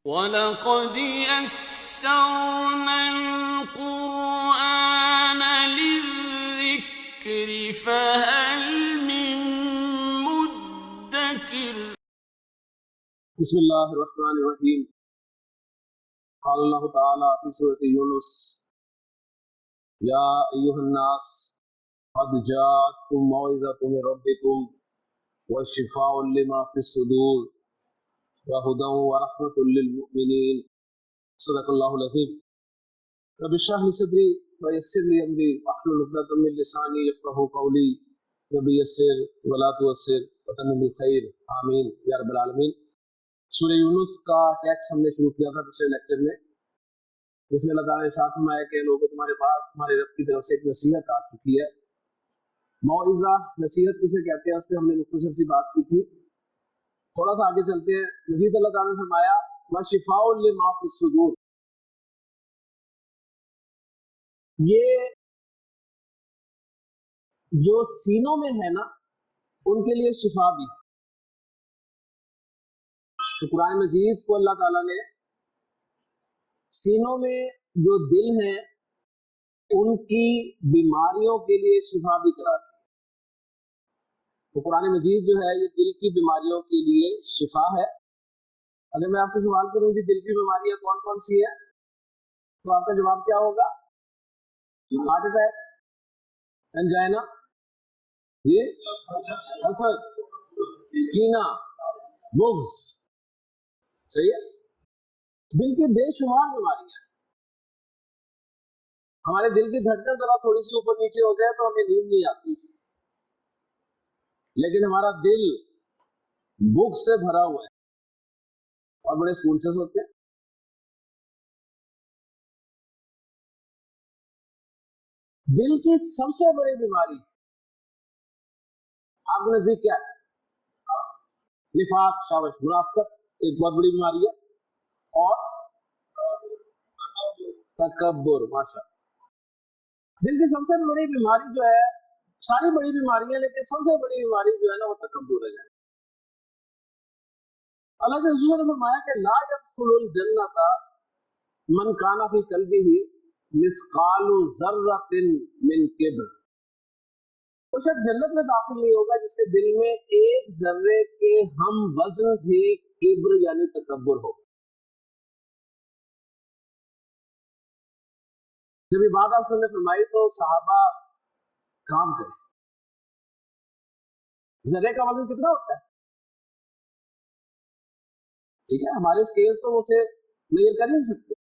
وَلَقَدْ يَسَّرْنَا الْقُرْآنَ لِلذِّكْرِ فَهَلْ مِن مُّدَّكِرٍ۔ بسم اللہ الرحمن الرحیم۔ قال اللہ تعالی فی سورۃ یونس یا ایھا الناس قد جاءتکم موعظۃ من ربکم وشفاء لما فی الصدور وہدی ورحمۃ للمؤمنین۔ صدق اللہ العظیم۔ رب اشرح لی صدری ویسر لی امری واحلل عقدۃ من لسانی یفقہوا قولی۔ رب یسر ولا تعسر وتمم بالخیر آمین یا رب العالمین۔ سورہ یونس کا ٹیکسٹ ہم نے شروع کیا تھا پچھلے لیکچر میں، جس میں اللہ تعالیٰ نے ارشاد فرمایا کہ لوگوں تمہارے پاس تمہارے رب کی طرف سے ایک نصیحت آ چکی ہے۔ موعظہ نصیحت کسے کہتے ہیں اس پہ ہم نے مختصر سی بات کی تھی۔ تھوڑا سا آگے چلتے ہیں۔ مزید اللہ تعالیٰ نے فرمایا وَشِفَاءٌ لِمَا فِي الصُّدُورِ، یہ جو سینوں میں ہے نا ان کے لیے شفا بھی۔ تو قرآن مجید کو اللہ تعالیٰ نے سینوں میں جو دل ہیں ان کی بیماریوں کے لیے شفا بھی قرار دیا۔ تو قرآن مجید جو ہے یہ دل کی بیماریوں کے لیے شفا ہے۔ اگر میں آپ سے سوال کروں کہ دل کی بیماریاں کون کون سی ہیں تو آپ کا جواب کیا ہوگا؟ ہارٹ اٹیک، انجائنا، جی، حسد، کینہ، بغض، صحیح ہے۔ دل کی بے شمار بیماریاں ہیں۔ ہمارے دل کی دھڑکنیں ذرا تھوڑی سی اوپر نیچے ہو جائے تو ہمیں نیند نہیں آتی، لیکن ہمارا دل بغض سے بھرا ہوا ہے اور بڑے سکون سے سوتے ہیں۔ دل کی سب سے بڑی بیماری آپ کے نزدیک کیا ہے؟ نفاق، شابش، منافقت ایک بہت بڑی بیماری ہے، اور تکبر، ماشاء اللہ۔ دل کی سب سے بڑی بیماری جو ہے، ساری بڑی بیماریاں لیکن سب سے بڑی بیماری جو ہے نا وہ تکبر ہے۔ اللہ کے رسول نے فرمایا کہ لا يدخل الجنۃ من کان فی قلبہ مثقال ذرۃ من کبر، وہ شخص جنت میں داخل نہیں ہوگا جس کے دل میں ایک ذرے کے ہم وزن بھی کبر یعنی تکبر ہو۔ جب یہ بات آپ نے فرمائی تو صحابہ کام گئے۔ ذرے کا وزن کتنا ہوتا ہے؟ ٹھیک ہے، ہمارے اسکیل تو اسے میئر کر نہیں سکتے،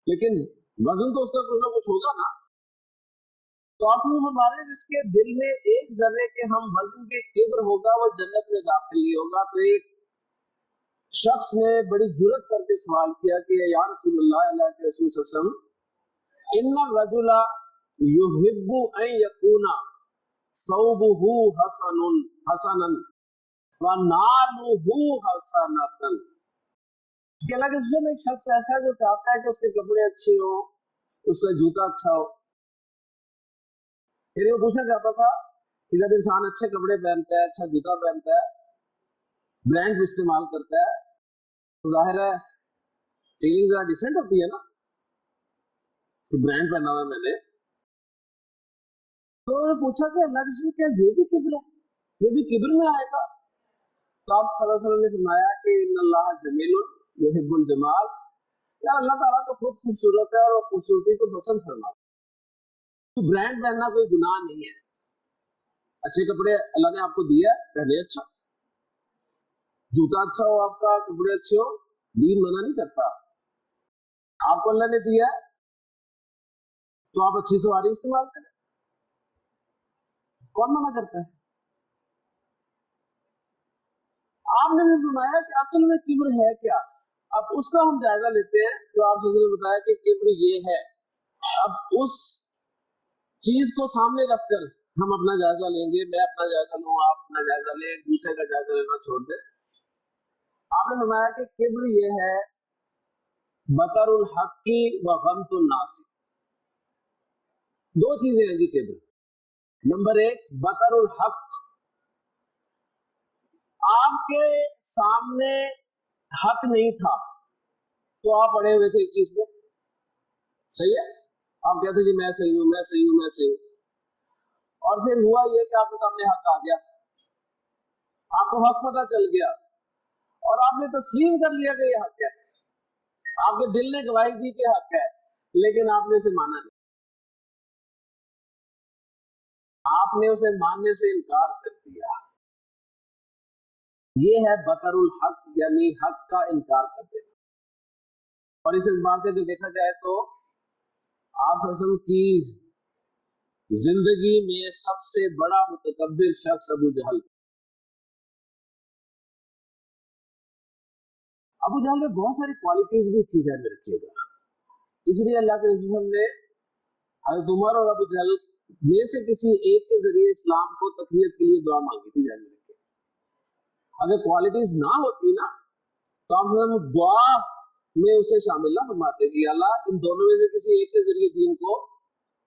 لیکن وزن تو اس کا کچھ نہ کچھ ہوگا نا۔ تو آپ سے فرما رہے ہیں جس کے دل میں ایک ذرے کے ہم وزن کے کبر ہوگا وہ جنت میں داخل نہیں ہوگا۔ تو ایک شخص نے بڑی جرت کر کے سوال کیا کہ یا رسول اللہ، اللہ کے رسول صلی اللہ علیہ وسلم، ان الرجل یحب ان یکون ثوبہ حسنا ونعلہ حسنۃ، کہ اللہ کے رسول میں ایک شخص ایسا ہے جو چاہتا ہے کہ اس کے کپڑے اچھے ہوں، اس کا جوتا اچھا ہو۔ پھر وہ پوچھنا چاہتا تھا کہ جب انسان اچھے کپڑے پہنتا ہے، اچھا جوتا پہنتا ہے، برانڈ استعمال کرتا ہے تو ظاہر ہے فیلنگ ذرا ڈیفرنٹ ہوتی ہے نا کہ برانڈ پہنا ہوا ہے میں نے۔ تو انہوں نے پوچھا کہ اللہ کے رسول کیا یہ بھی کبر ہے، یہ بھی کبر میں آئے گا؟ تو آپ صلی اللہ علیہ وسلم نے فرمایا کہ ان اللہ جمیل یحب الجمال، یار اللہ تعالیٰ تو خود خوبصورت ہے اور وہ خوبصورتی کو پسند فرماتا ہے۔ برانڈ پہننا کوئی گناہ نہیں ہے، اچھے کپڑے اللہ نے آپ کو دیا ہے پہنے، اچھا جوتا اچھا ہو آپ کا، کپڑے اچھے ہو، دین منع نہیں کرتا۔ آپ کو اللہ نے دیا ہے تو آپ اچھی سواری استعمال کریں، کون منع کرتا ہے؟ آپ نے بھی فرمایا کہ اصل میں کبر ہے کیا؟ اب اس کا ہم جائزہ لیتے ہیں جو آپ سے بتایا کہ کبر یہ ہے۔ اب اس چیز کو سامنے رکھ کر ہم اپنا جائزہ لیں گے، میں اپنا جائزہ لوں، آپ اپنا جائزہ لیں، دوسرے کا جائزہ لینا چھوڑ دیں۔ آپ نے فرمایا کہ کبر یہ ہے بطر الحق و غمط الناس، دو چیزیں ہیں جی کبر۔ نمبر ایک بطر الحق، آپ کے سامنے حق نہیں تھا تو آپ پڑے ہوئے تھے ایک چیز پہ، صحیح ہے، آپ کہتے جی میں صحیح ہوں، میں صحیح ہوں، میں صحیح ہوں، اور پھر ہوا یہ کہ آپ کے سامنے حق آ گیا، آپ کو حق پتہ چل گیا اور آپ نے تسلیم کر لیا کہ یہ حق ہے، آپ کے دل نے گواہی دی کہ حق ہے، لیکن آپ نے اسے مانا نہیں، آپ نے اسے ماننے سے انکار کر دیا، یہ ہے بطر الحق، یعنی حق کا انکار کر دینا۔ اور اس اعتبار سے جو دیکھا جائے تو آپ صلی اللہ علیہ وسلم کی زندگی میں سب سے بڑا متکبر شخص ابو جہل۔ ابو جہل میں بہت ساری کوالٹیز بھی تھی، ذہن میں رکھیے گا، اس لیے اللہ کے رسول صلی اللہ علیہ وسلم نے حضرت عمر اور ابو جہل میں سے کسی ایک کے ذریعے اسلام کو تقویت کے لیے دعا مانگی تھی، ذہن میں رکھیے۔ اگر کوالٹیز نہ ہوتی نا تو آپ صلی اللہ علیہ وسلم دعا میں اسے شامل نہ فرماتے کہ اللہ ان دونوں میں سے کسی ایک کے ذریعے دین کو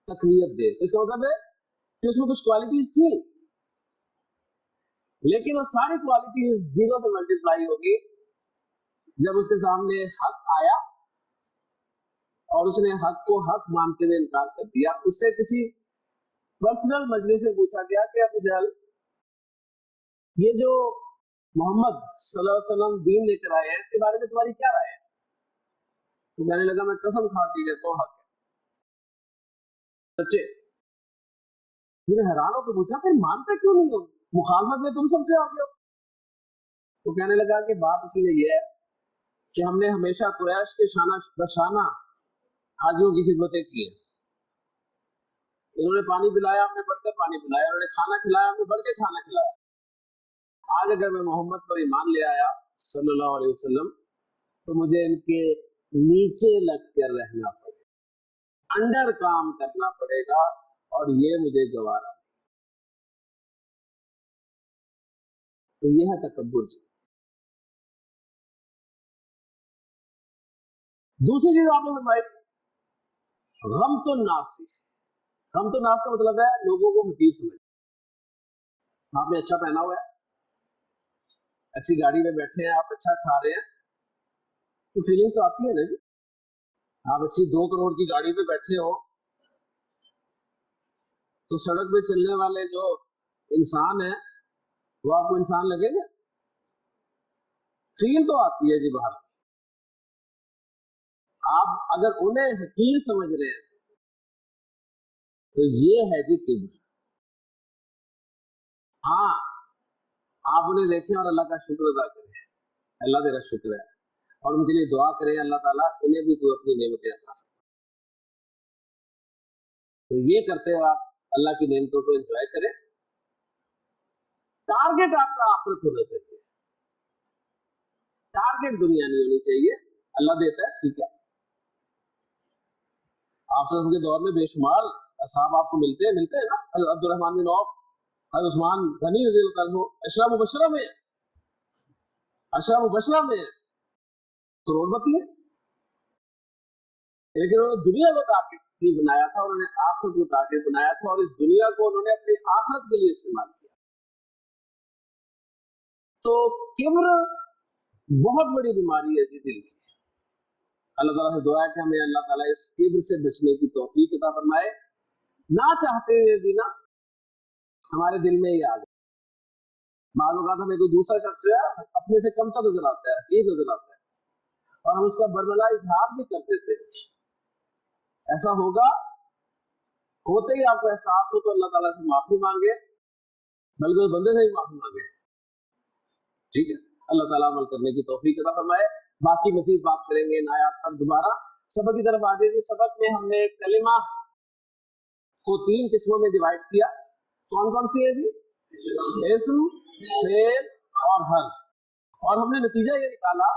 تقویت دے۔ اس کا مطلب ہے کہ اس میں کچھ کوالٹیز تھی، لیکن وہ ساری کوالٹیز زیرو سے ملٹیپلائی ہوگی جب اس کے سامنے حق آیا اور اس نے حق کو حق مانتے ہوئے انکار کر دیا۔ اس سے کسی پرسنل مجلس سے پوچھا گیا کہ ابو جہل یہ جو محمد صلی اللہ علیہ وسلم دین لے کر آئے ہیں اس کے بارے میں تمہاری کیا رائے ہے؟ تو کہنے لگا میں قسم کھا کے کہتا ہوں حق ہے، سچے۔ پھر حیران ہو کے پوچھا پھر مانتے کیوں نہیں ہو، مخالفت میں تم سب سے آگے ہو؟ تو کہنے لگا کہ بات اصل میں یہ ہے کہ ہم نے ہمیشہ قریش کے شانہ بشانہ حاجیوں کی خدمتیں کی ہیں، انہوں نے پانی پلایا ہم نے بڑھ کر پانی پلایا، انہوں نے کھانا کھلایا ہم نے بڑھ کے کھانا کھلایا۔ آج اگر میں محمد پر ایمان لے آیا صلی اللہ علیہ وسلم تو مجھے ان کے نیچے لگ کر رہنا پڑے گا، انڈر کام کرنا پڑے گا، اور یہ مجھے گوارا نہیں۔ تو یہ ہے تکبر۔ دوسری چیز آپ نے فرمائی غمت الناس۔ غمت الناس کا مطلب ہے لوگوں کو حقیر سمجھنا۔ آپ نے اچھا پہنا ہوا ہے، اچھی گاڑی میں بیٹھے ہیں، آپ اچھا کھا رہے ہیں تو فیلنگز تو آتی ہے نا جی۔ آپ اچھی 2 کروڑ کی گاڑی پہ بیٹھے ہو تو سڑک پہ چلنے والے جو انسان ہیں وہ آپ کو انسان لگے گا؟ فیل تو آتی ہے جی باہر۔ آپ اگر انہیں حقیر سمجھ رہے ہیں تو یہ ہے جی کبر۔ ہاں آپ انہیں دیکھیں اور اللہ کا شکر ادا کریں، اللہ تیرا شکر ہے، اور ان کے لیے دعا کریں اللہ تعالیٰ انہیں بھی تو اپنی نعمتیں عطا فرما۔ تو یہ کرتے ہو آپ اللہ کی نعمتوں کو انجوائے کریں۔ ٹارگٹ آپ کا آخرت ہونا چاہیے، ٹارگٹ دنیا نہیں ہونی چاہیے۔ اللہ دیتا ہے ٹھیک ہے، آپ سب کے دور میں بے شمار اصحاب آپ کو ملتے ہیں نا، حضرت عبد الرحمن بن عوف، حضرت عثمان غنی رضی اللہ عنہ، اشرا مبشرہ میں کروڑ پتی ہے، لیکن انہوں نے دنیا کو ٹارگٹ نہیں بنایا تھا، انہوں نے آخرت کو ٹارگٹ بنایا تھا، اور اس دنیا کو انہوں نے اپنی آخرت کے لیے استعمال کیا۔ تو کبر بہت بڑی بیماری ہے جی دل کی۔ اللہ تعالیٰ سے دعا ہے کہ ہمیں اللہ تعالیٰ اس کبر سے بچنے کی توفیق عطا فرمائے، نہ چاہتے ہوئے بھی نا ہمارے دل میں یہ آ جائے۔ بعض اوقات ہمیں کوئی دوسرا شخص ہے اپنے سے کمتر نظر آتا ہے، حقیر نظر آتا ہے، اور ہم اس کا برملا اظہار بھی کر دیتے ہیں۔ ایسا ہوگا، ہوتے ہی آپ کو احساس ہو تو اللہ تعالیٰ سے معافی مانگے، بلکہ اس بندے سے بھی معافی مانگے، ٹھیک ہے؟ اللہ تعالیٰ عمل کرنے کی توفیق عطا فرمائے۔ باقی مزید بات کریں گے ان آیات پر دوبارہ۔ سبق کی طرف آ جائیے۔ سبق میں ہم نے کلمہ کو 3 قسموں میں ڈیوائڈ کیا۔ کون کون سی ہے جی؟ اسم، فعل اور حرف۔ اور ہم نے نتیجہ یہ نکالا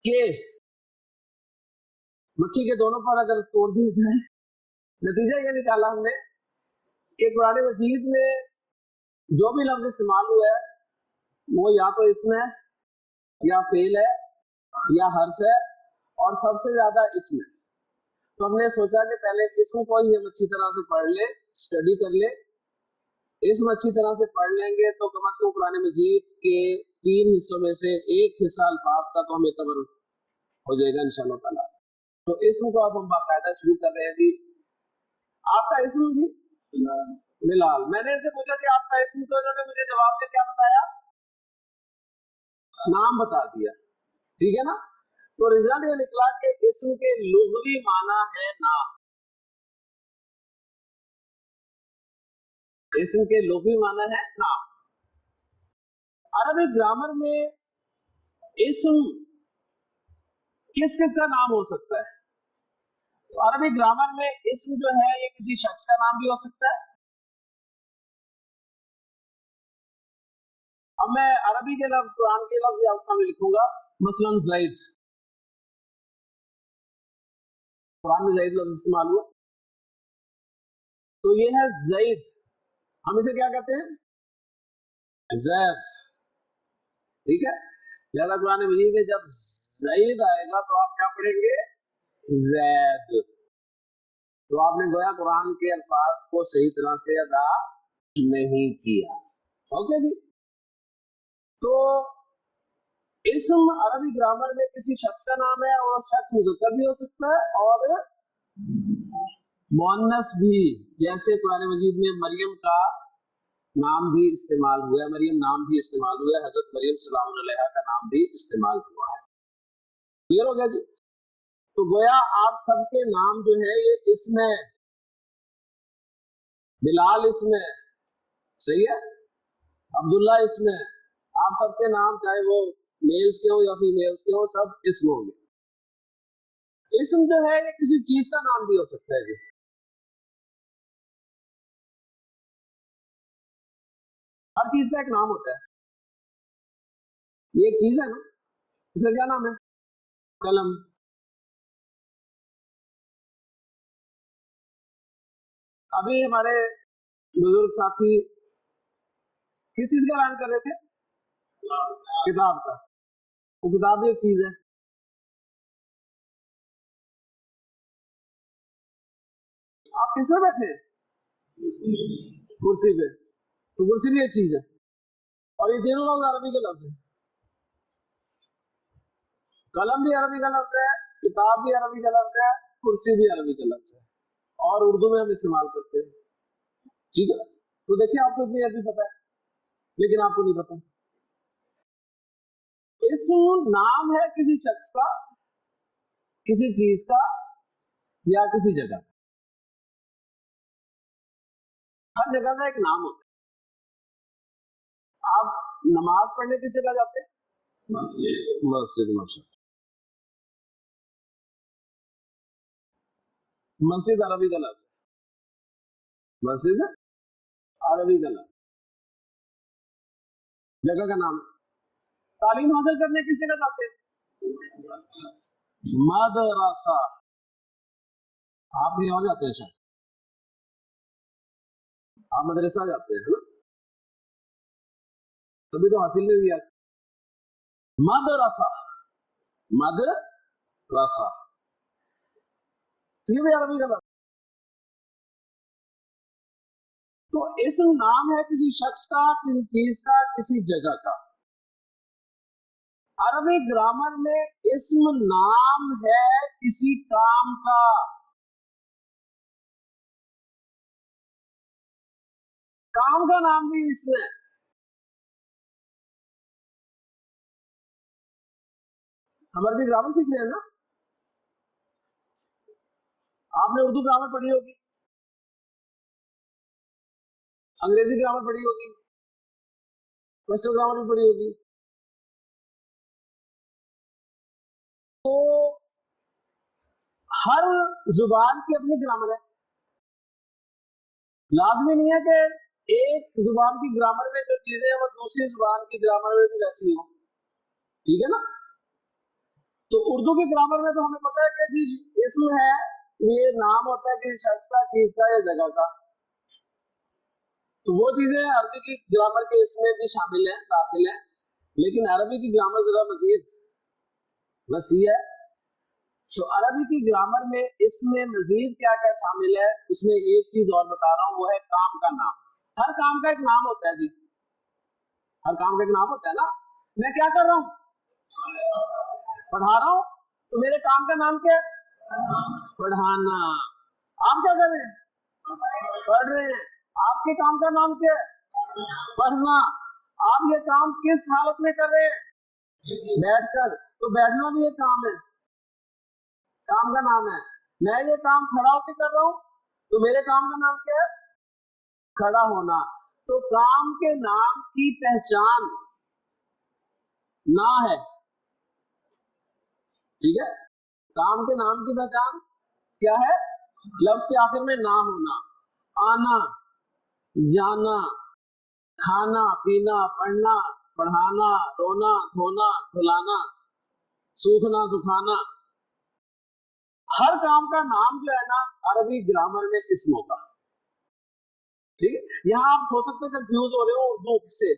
کہ مکھی کے دونوں پر اگر توڑ دیے جائے، نتیجہ یہ نکالا ہم نے کہ قرآن مجید میں جو بھی لفظ استعمال ہوا ہے وہ یا تو اسم ہے، یا فعل ہے، یا حرف ہے، اور سب سے زیادہ اسم ہے۔ تو ہم نے سوچا کہ پہلے اسم کو ہی ہم اچھی طرح سے پڑھ لیں، اسٹڈی کر لیں۔ اسم اچھی طرح سے پڑھ لیں گے تو کم از کم قرآن مجید کے 3 حصوں میں سے ایک حصہ الفاظ کا تو ہمیں کور ہو جائے گا انشاءاللہ تعالیٰ. تو اسم کو اب ہم باقاعدہ شروع کر رہے ہیں جی. آپ کا اسم جی بلال. میں نے ان سے پوچھا کہ آپ کا اسم، تو انہوں نے مجھے جواب میں کیا بتایا؟ نام بتا دیا. ٹھیک ہے نا. تو رضوان یہ نکلا کہ اسم کے لغوی معنی ہے نام. اسم کے لغوی معنی ہے نام. عربی گرامر میں اسم کس کس کا نام ہو سکتا ہے؟ تو عربی گرامر میں اسم جو ہے یہ کسی شخص کا نام بھی ہو سکتا ہے. اب میں عربی کے لفظ، قرآن کے لفظ آپ سامنے لکھوں گا. مثلا زید، قرآن میں زید لفظ استعمال ہوا، تو یہ ہے زید. ہم اسے کیا کہتے ہیں؟ زید. ٹھیک ہے. لہذا قرآن مجید میں جب زید آئے گا تو آپ کیا پڑھیں گے؟ زید. تو آپ نے گویا قرآن کے الفاظ کو صحیح طرح سے ادا نہیں کیا. اوکے جی. تو اسم عربی گرامر میں کسی شخص کا نام ہے، اور شخص مذکر بھی ہو سکتا ہے اور مؤنث بھی. جیسے قرآن مجید میں مریم کا نام بھی استعمال ہوا ہے، مریم نام بھی استعمال ہوا ہے، حضرت مریم سلام علیہا کا نام بھی استعمال ہوا ہے. کلیئر ہو گیا جی. تو گویا آپ سب کے نام جو ہے یہ اسم ہے. بلال اسم ہے، صحیح ہے. عبداللہ اسم ہے. آپ سب کے نام چاہے وہ میلز کے ہوں یا فیمیلز کے ہوں سب اسم ہوں گے. اسم جو ہے یہ کسی چیز کا نام بھی ہو سکتا ہے جی. ہر چیز کا ایک نام ہوتا ہے. یہ ایک چیز ہے نا، اس کا کیا نام ہے؟ قلم. ابھی ہمارے بزرگ ساتھی کس چیز کا اعلان کر رہے تھے؟ کتاب کا. وہ کتاب بھی ایک چیز ہے. آپ کس میں بیٹھے ہیں؟ کرسی پہ. تو کرسی بھی ایک چیز ہے. اور یہ تینوں لفظ عربی کے لفظ ہیں. قلم بھی عربی کا لفظ ہے، کتاب بھی عربی کا لفظ ہے، کرسی بھی عربی کا لفظ ہے، اور اردو میں ہم استعمال کرتے ہیں. ٹھیک ہے. تو دیکھیں آپ کو اتنی عربی پتہ ہے لیکن آپ کو نہیں پتہ. اسم نام ہے کسی شخص کا، کسی چیز کا یا کسی جگہ. ہر جگہ کا ایک نام ہوتا ہے. آپ نماز پڑھنے کس جگہ جاتے ہیں؟ مسجد. مسجد عربی کا لفظ ہے. مسجد عربی کا لفظ، جگہ کا نام. تعلیم حاصل کرنے کس جگہ جاتے ہیں؟ مدرسہ. آپ کہیں اور جاتے ہیں شاید، آپ مدرسہ جاتے ہیں نا، تبھی تو حاصل نہیں کیا. مدرسہ، مدرسہ. یہ بھی عربی کا لفظ. تو اسم نام ہے کسی شخص کا، کسی چیز کا، کسی جگہ کا. عربی گرامر میں اسم نام ہے کسی کام کا. کام کا نام بھی اسم ہے. ہم عربی گرامر سیکھ رہے ہیں نا. آپ نے اردو گرامر پڑھی ہوگی، انگریزی گرامر پڑھی ہوگی، ویسٹرن گرامر بھی پڑھی ہوگی. تو ہر زبان کی اپنی گرامر ہے. لازمی نہیں ہے کہ ایک زبان کی گرامر میں جو چیزیں ہیں وہ دوسری زبان کی گرامر میں بھی ویسی ہوں. ٹھیک ہے نا. تو اردو کی گرامر میں تو ہمیں پتا ہے کہ اسم ہے یہ نام ہوتا ہے کسی شخص کا، چیز کا یا جگہ کا. تو وہ چیزیں عربی کی گرامر کے اس میں بھی شامل ہیں، داخل ہیں. لیکن عربی کی گرامر ذرا مزید وسیع ہے. تو عربی کی گرامر میں اس میں مزید کیا کیا شامل ہے، اس میں ایک چیز اور بتا رہا ہوں، وہ ہے کام کا نام. ہر کام کا ایک نام ہوتا ہے جی. ہر کام کا ایک نام ہوتا ہے نا. میں کیا کر رہا ہوں؟ پڑھا رہا ہوں. تو میرے کام کا نام کیا ہے؟ پڑھانا. آپ کیا کر رہے ہیں؟ پڑھ رہے ہیں. آپ کے کام کا نام کیا ہے؟ پڑھنا. آپ یہ کام کس حالت میں کر رہے ہیں؟ بیٹھ کر. تو بیٹھنا بھی ایک کام ہے, کام کا نام ہے. میں یہ کام کھڑا ہو کے کر رہا ہوں, تو میرے کام کا نام کیا ہے؟ کھڑا ہونا. تو کام کے نام کی پہچان نہ ہے, ٹھیک ہے. کام کے نام کی پہچان کیا ہے؟ لفظ کے آخر میں نہ ہونا. آنا, جانا, کھانا پینا, پڑھنا پڑھانا, رونا دھونا, دھلانا, سوکھنا سکھانا. ہر کام کا نام جو ہے نا عربی گرامر میں اسم ہوگا. ٹھیک ہے. یہاں آپ ہو سکتے کنفیوز ہو رہے ہو اردو سے.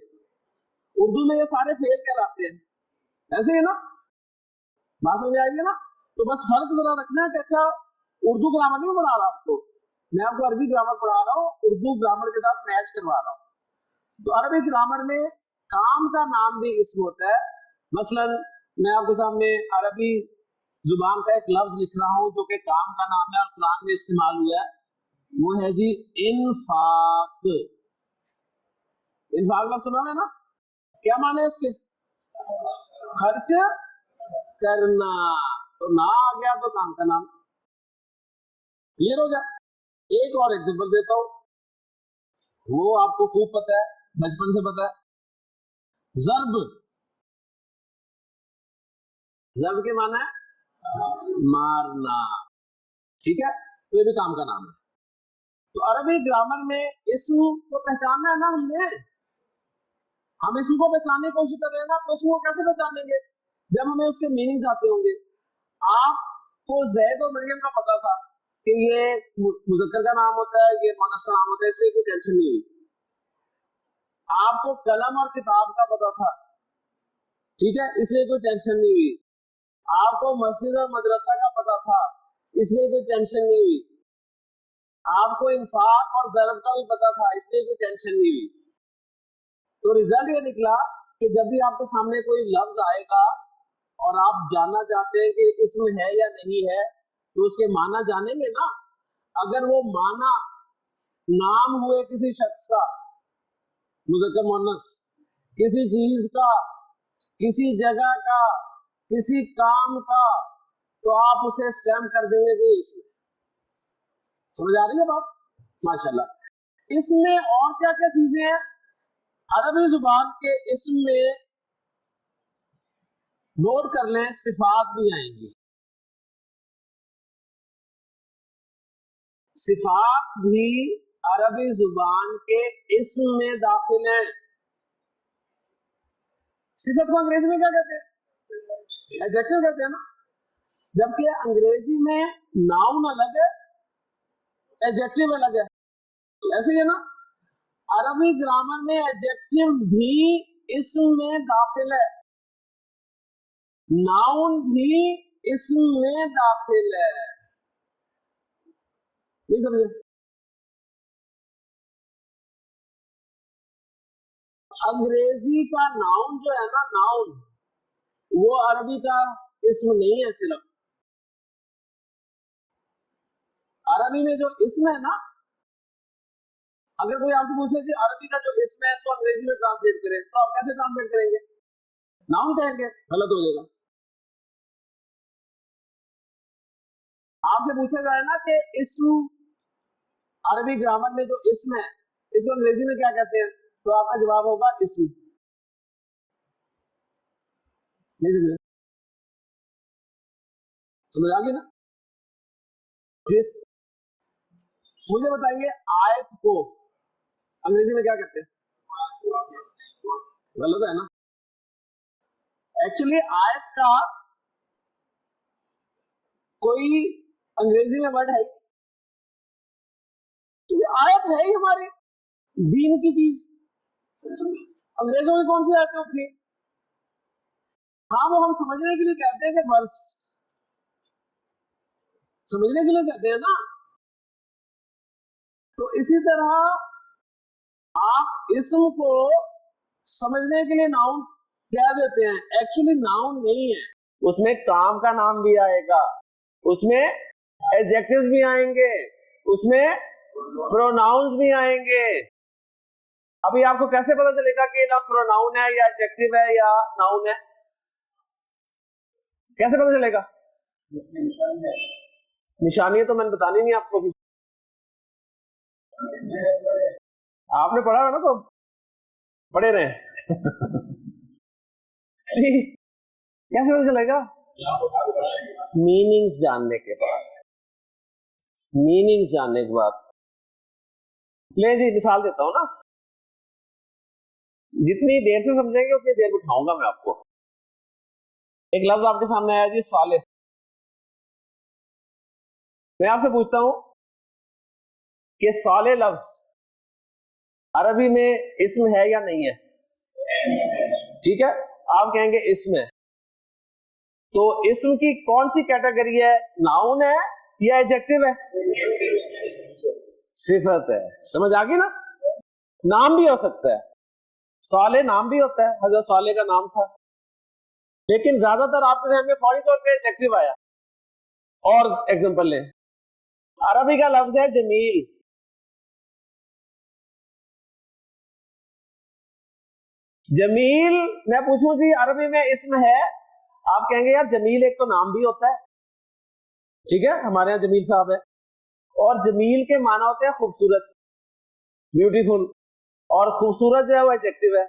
اردو میں یہ سارے فعل کہلاتے ہیں, ایسے ہی نا, بات سمجھ آئی ہے نا. تو بس فرق ذرا رکھنا ہے کہ اچھا اردو گرامر نہیں پڑھا رہا آپ کو, میں آپ کو عربی گرامر پڑھا رہا ہوں, اردو گرامر کے ساتھ میچ کروا رہا ہوں. تو عربی گرامر میں کام کا نام بھی اسم ہوتا ہے. مثلا میں آپ کے سامنے عربی زبان کا ایک لفظ لکھ رہا ہوں جو کہ کام کا نام ہے اور قرآن میں استعمال ہوا ہے, وہ ہے جی انفاق. انفاق لفظ سنا ہے نا, کیا معنی ہے اس کے؟ خرچ کرنا. تو نہ آ گیا تو کام کا نام. کلیئر ہو گیا. ایک اور ایگزامپل دیتا ہوں, وہ آپ کو خوب پتا ہے, بچپن سے پتا ہے. ضرب. ضرب کے معنی ہے مارنا, ٹھیک ہے. تو یہ بھی کام کا نام ہے. تو عربی گرامر میں اسم کو پہچاننا ہے نا, ہم اسم کو پہچاننے کی کوشش کر رہے ہیں نا, تو اسم کو کیسے پہچانیں گے جب ہمیں اس کے میننگز آتے ہوں گے. آپ کو زید اور مریم کا پتا تھا کہ یہ مذکر کا نام ہوتا ہے, یہ مؤنث کا نام ہوتا ہے, اس لیے کوئی ٹینشن نہیں ہوئی. آپ کو قلم اور کتاب کا پتا تھا, ٹھیک ہے, اس لیے کوئی ٹینشن نہیں ہوئی. آپ کو مسجد اور مدرسہ کا پتا تھا, اس لیے کوئی ٹینشن نہیں ہوئی. آپ کو انفاق اور ضرب کا بھی پتا تھا, اس لیے کوئی ٹینشن نہیں ہوئی. تو ریزلٹ یہ نکلا کہ جب بھی آپ کے سامنے کوئی لفظ آئے گا اور آپ جاننا چاہتے ہیں کہ اسم ہے یا نہیں ہے, تو اس کے معنی جانیں گے نا. اگر وہ معنی نام ہوئے کسی شخص کا, مذکر مؤنث, کسی چیز کا, کسی جگہ کا, کسی کام کا, تو آپ اسے اسٹیمپ کر دیں گے کہ اس میں. سمجھ آ رہی ہے بات؟ ماشاءاللہ. اس میں اور کیا کیا چیزیں ہیں عربی زبان کے اسم میں, نوٹ کر لیں, صفات بھی آئیں گی. صفات بھی عربی زبان کے اسم میں داخل ہیں. صفت کو انگریزی میں کیا کہتے ہیں؟ ایڈجیکٹو کہتے ہیں نا. جبکہ انگریزی میں ناؤن الگ ہے, ایڈجیکٹو الگ ہے, ایسے ہی ہے نا. عربی گرامر میں ایڈجیکٹو بھی اسم میں داخل ہے, ناؤن بھی اسم میں داخل ہے. نہیں سمجھے؟ انگریزی کا ناؤن جو ہے نا, ناؤن, وہ عربی کا اسم نہیں ہے. صرف عربی میں جو اسم ہے نا, اگر کوئی آپ سے پوچھے کہ عربی کا جو اسم ہے اس کو انگریزی میں ٹرانسلیٹ کریں, تو آپ کیسے ٹرانسلیٹ کریں گے؟ ناؤن کہیں گے, غلط ہو جائے گا. آپ سے پوچھا جائے نا کہ اسم, عربی گرامر میں جو اسم ہے اس کو انگریزی میں کیا کہتے ہیں, تو آپ کا جواب ہوگا اسم. نہیں سمجھے؟ سمجھ آ گئی نا. جس مجھے بتائیے آیت کو انگریزی میں کیا کہتے ہیں؟ غلط ہے نا. ایکچولی آیت کا کوئی انگریزی میں ورڈ ہے, کیونکہ آیت ہے ہی ہماری دین کی چیز. انگریزوں میں کون سی آیتیں ہوتی ہیں؟ ہاں, وہ ہم سمجھنے کے لیے کہتے ہیں کہ ورس, سمجھنے کے لیے کہتے ہیں نا. تو اسی طرح آپ اسم کو سمجھنے کے لیے ناؤن کہہ دیتے ہیں, ایکچولی ناؤن نہیں ہے. اس میں کام کا نام بھی آئے گا, اس میں ایڈجیکٹیوز بھی آئیں گے, اس میں پروناؤنز بھی آئیں گے. ابھی آپ کو کیسے پتا چلے گا کہ لفظ پروناؤن ہے یا ایڈجیکٹیو ہے یا ناؤن ہے؟ کیسے پتا چلے گا؟ نشانی تو میں نے بتانی نہیں آپ کو بھی, آپ نے پڑھا ہے نا تو پڑھے رہے. کیسے پتا چلے گا؟ میننگز جاننے کے بعد, میننگز جاننے کے بعد. لیں جی مثال دیتا ہوں نا, جتنی دیر سے سمجھیں گے اتنی دیر بٹھاؤں گا میں آپ کو. ایک لفظ آپ کے سامنے آیا جی صالح. میں آپ سے پوچھتا ہوں کہ صالح لفظ عربی میں اسم ہے یا نہیں ہے؟ ٹھیک ہے, آپ کہیں گے اسم ہے. تو اسم کی کون سی کیٹیگری ہے؟ ناؤن ہے یا ایڈجیکٹیو ہے؟ صفت ہے. سمجھ آ گئی نا؟ نام بھی ہو سکتا ہے, صالح نام بھی ہوتا ہے, حضرت صالح کا نام تھا, لیکن زیادہ تر آپ کے ذہن میں فوری طور پہ ایڈجیکٹیو آیا. اور ایگزامپل لیں, عربی کا لفظ ہے جمیل. جمیل میں پوچھوں جی عربی میں اسم ہے, آپ کہیں گے یار جمیل ایک تو نام بھی ہوتا ہے, ٹھیک ہے, ہمارے یہاں جمیل صاحب ہے, اور جمیل کے معنی ہوتے ہیں خوبصورت, بیوٹیفل, اور خوبصورت جو ہے وہ ایڈجیکٹیو ہے.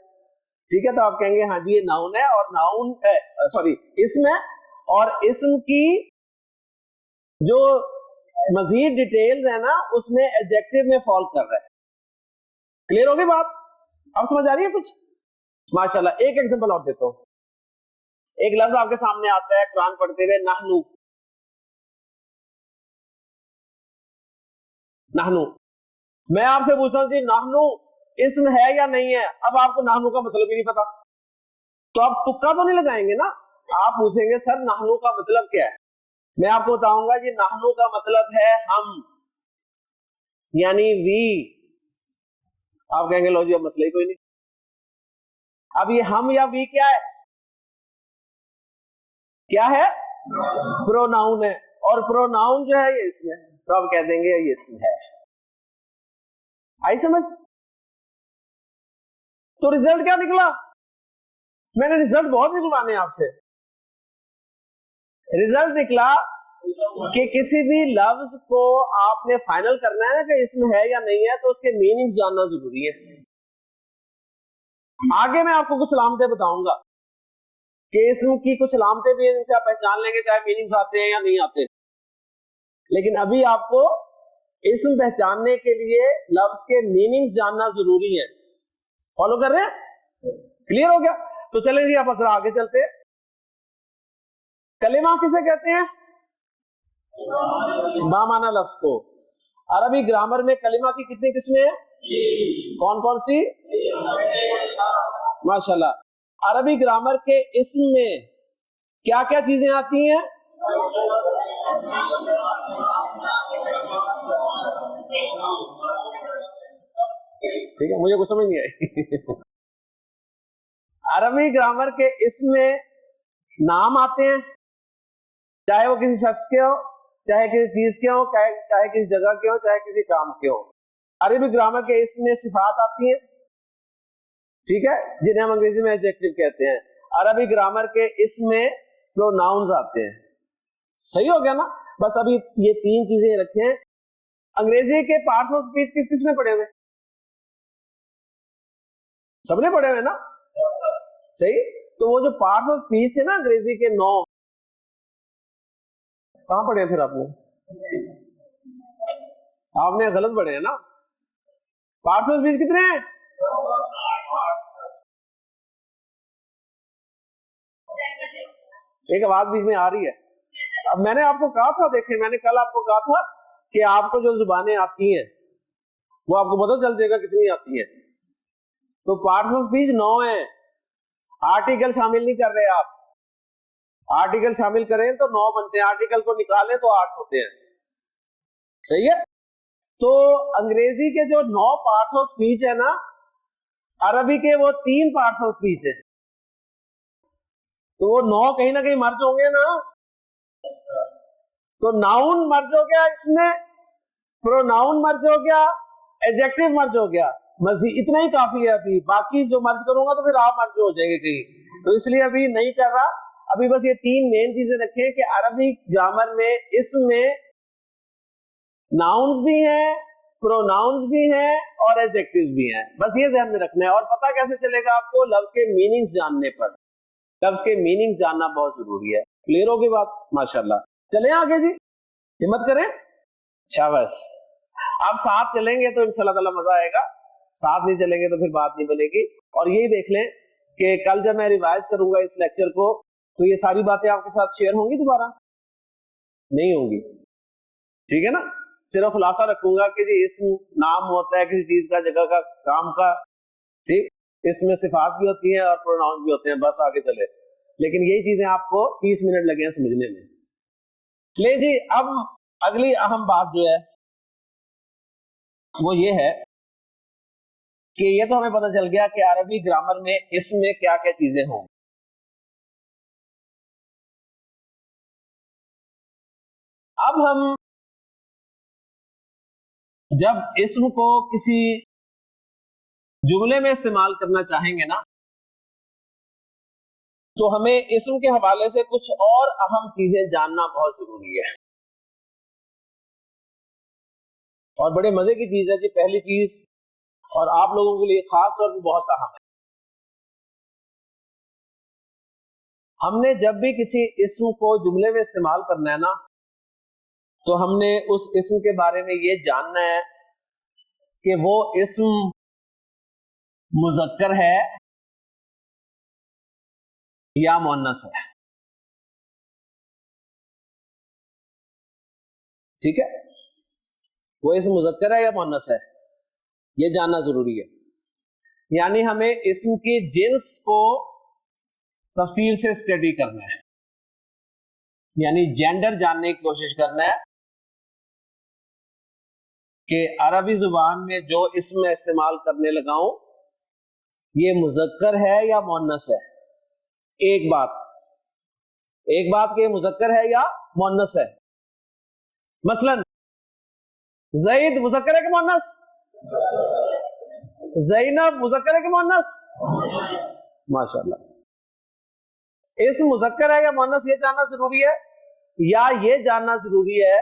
ٹھیک ہے, تو آپ کہیں گے ہاں جی یہ ناؤن ہے, اور ناؤن سوری اسم ہے, اور اسم کی جو مزید ڈیٹیلز ہے نا اس میں ایڈجیکٹیو میں فال کر رہا ہے. کلیئر ہوگی بات؟ اب سمجھ آ رہی ہے کچھ؟ ماشاءاللہ. ایک ایگزامپل اور دیتا ہوں. ایک لفظ آپ کے سامنے آتا ہے قرآن پڑھتے ہوئے, نحنو. نحنو, میں آپ سے پوچھتا ہوں جی نحنو اسم ہے یا نہیں ہے؟ اب آپ کو نحنو کا مطلب ہی نہیں پتا, تو آپ تکا تو نہیں لگائیں گے نا, آپ پوچھیں گے سر نحنو کا مطلب کیا ہے؟ میں آپ کو بتاؤں گا جی نحنو کا مطلب ہے ہم, یعنی وی. آپ کہیں گے لو جی اب مسئلہ ہی کوئی نہیں. اب یہ ہم یا وی کیا ہے؟ کیا ہے؟ پروناؤن ہے, اور پروناؤن جو ہے یہ اسم ہے, تو آپ کہہ دیں گے یہ اسم ہے. آئی سمجھ؟ تو ریزلٹ کیا نکلا؟ میں نے ریزلٹ بہت نکلوانے آپ سے. ریزلٹ نکلا کہ کسی بھی لفظ کو آپ نے فائنل کرنا ہے کہ اسم ہے یا نہیں ہے, تو اس کے میننگ جاننا ضروری ہے. آگے میں آپ کو کچھ علامتیں بتاؤں گا کہ اسم کی کچھ علامتیں بھی ہیں جن سے آپ پہچان لیں گے چاہے میننگز آتے ہیں یا نہیں آتے. لیکن ابھی آپ کو اسم پہچاننے کے لیے لفظ کے میننگز جاننا ضروری ہے. فالو کر رہے ہیں؟ کلیئر ہو گیا؟ تو چلیں جی آپ ذرا آگے چلتے. کلمہ کسے کہتے ہیں؟ بامعنی لفظ کو. عربی گرامر میں کلمہ کی کتنی قسمیں ہیں؟ کون کون سی؟ ماشاءاللہ. عربی گرامر کے اسم میں کیا کیا چیزیں آتی ہیں؟ ٹھیک ہے, مجھے کچھ سمجھ نہیں آئی. عربی گرامر کے اسم میں نام آتے ہیں, چاہے وہ کسی شخص کے ہو, چاہے کسی چیز کے ہو, چاہے کسی جگہ کے ہو, چاہے کسی کام کے ہو. عربی گرامر کے اسم میں صفات آتی ہیں, ٹھیک ہے, جنہیں ہم انگریزی میں ایڈجیکٹیو کہتے ہیں. عربی گرامر کے اسم میں پروناؤنز آتے ہیں. صحیح ہو گیا نا؟ بس ابھی یہ تین چیزیں رکھیں. انگریزی کے پارٹس آف اسپیچ کس کس نے پڑھے ہوئے؟ سب نے پڑھے ہوئے نا؟ صحیح. تو وہ جو پارٹس آف اسپیچ تھے نا انگریزی کے 9, کہاں پڑھے پھر آپ نے؟ آپ نے غلط پڑھے ہیں نا. پارٹس آف اسپیچ کتنے ہیں؟ ایک آواز بیچ میں آ رہی ہے. اب میں نے آپ کو کہا تھا, دیکھیں میں نے کل آپ کو کہا تھا کہ آپ کو جو زبانیں آتی ہیں وہ آپ کو پتہ چل جائے گا کتنی آتی ہیں. تو پارٹس آف اسپیچ 9 ہیں. آرٹیکل شامل نہیں کر رہے آپ, آرٹیکل شامل کریں تو 9 بنتے ہیں, آرٹیکل کو نکالیں تو 8 ہوتے ہیں. صحیح ہے. تو انگریزی کے جو 9 پارٹس آف اسپیچ ہے نا, عربی کے وہ 3 پارٹس آف اسپیچ ہے. تو وہ 9 کہیں نہ کہیں مرج ہوں گے نا. تو ناؤن مرج ہو گیا اس میں, پروناؤن مرج ہو گیا, ایڈجیکٹو مرج ہو گیا, مزید اتنا ہی کافی ہے. ابھی باقی جو مرج کروں گا تو پھر آپ مرج ہو جائیں گے کہیں, تو اس لیے ابھی نہیں کر رہا. ابھی بس یہ 3 مین چیزیں رکھیں کہ عربی گرامر میں اسم میں ناؤنز بھی ہیں, پروناؤنز بھی ہیں اور ایڈجیکٹوز بھی ہیں. بس یہ ذہن میں رکھنا ہے. اور پتہ کیسے چلے گا آپ کو؟ لفظ کے میننگز جاننے پر. لفظ کے میننگز جاننا بہت ضروری ہے. کلیئر ہوگی بات؟ ماشاءاللہ. چلیں آگے جی, ہمت کریں. شاباش. آپ ساتھ چلیں گے تو انشاءاللہ تعالی مزہ آئے گا, ساتھ نہیں چلیں گے تو پھر بات نہیں بنے گی. اور یہی دیکھ لیں کہ کل جب میں ریوائز کروں گا اس لیکچر کو تو یہ ساری باتیں آپ کے ساتھ شیئر ہوں گی, دوبارہ نہیں ہوں گی. ٹھیک ہے نا؟ صرف خلاصہ رکھوں گا کہ جی اسم نام ہوتا ہے کسی چیز کا, جگہ کا, کام کا. ٹھیک, اس میں صفات بھی ہوتی ہیں اور پروناؤن بھی ہوتے ہیں. بس آگے چلے. لیکن یہی چیزیں آپ کو 30 منٹ لگے ہیں سمجھنے میں. لے جی, اب اگلی اہم بات جو ہے وہ یہ ہے کہ یہ تو ہمیں پتہ چل گیا کہ عربی گرامر میں اسم میں کیا کیا چیزیں ہوں. اب ہم جب اسم کو کسی جملے میں استعمال کرنا چاہیں گے نا, تو ہمیں اسم کے حوالے سے کچھ اور اہم چیزیں جاننا بہت ضروری ہے. اور بڑے مزے کی چیز ہے جی. پہلی چیز, اور آپ لوگوں کے لیے خاص طور پہ بہت اہم ہے, ہم نے جب بھی کسی اسم کو جملے میں استعمال کرنا ہے نا, تو ہم نے اس اسم کے بارے میں یہ جاننا ہے کہ وہ اسم مذکر ہے یا مؤنث ہے. ٹھیک ہے, وہ اسم مذکر ہے یا مؤنث ہے, یہ جاننا ضروری ہے. یعنی ہمیں اسم کی جنس کو تفصیل سے اسٹڈی کرنا ہے, یعنی جینڈر جاننے کی کوشش کرنا ہے کہ عربی زبان میں جو اسم میں استعمال کرنے لگا ہوں یہ مذکر ہے یا مؤنث ہے. ایک بات کہ مذکر ہے یا مؤنث ہے. مثلا زید مذکر ہے کہ مؤنث؟ زینب مذکر ہے کہ مؤنث؟ ماشاءاللہ. اسم مذکر ہے یا مؤنث یہ جاننا ضروری ہے, یا یہ جاننا ضروری ہے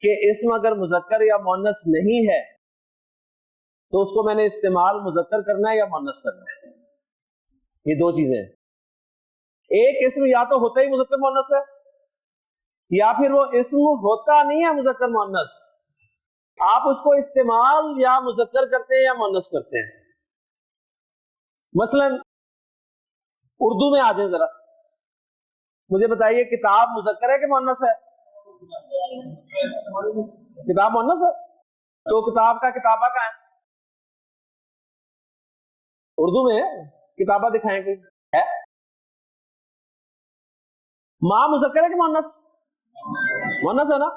کہ اسم اگر مذکر یا مؤنث نہیں ہے تو اس کو میں نے استعمال مذکر کرنا ہے یا مؤنث کرنا ہے. یہ دو چیزیں ہیں. ایک اسم یا تو ہوتا ہی مذکر مؤنث ہے, یا پھر وہ اسم ہوتا نہیں ہے مذکر مؤنث, آپ اس کو استعمال یا مذکر کرتے ہیں یا مؤنث کرتے ہیں. مثلا اردو میں آ جائیں ذرا, مجھے بتائیے کتاب مذکر ہے کہ مؤنث ہے؟ کتاب مؤنث ہے. تو کتاب کا کتابہ کا ہے, اردو میں کتابہ دکھائیں گے ہے. ماں مذکر ہے کہ مؤنث؟ مؤنث ہے نا,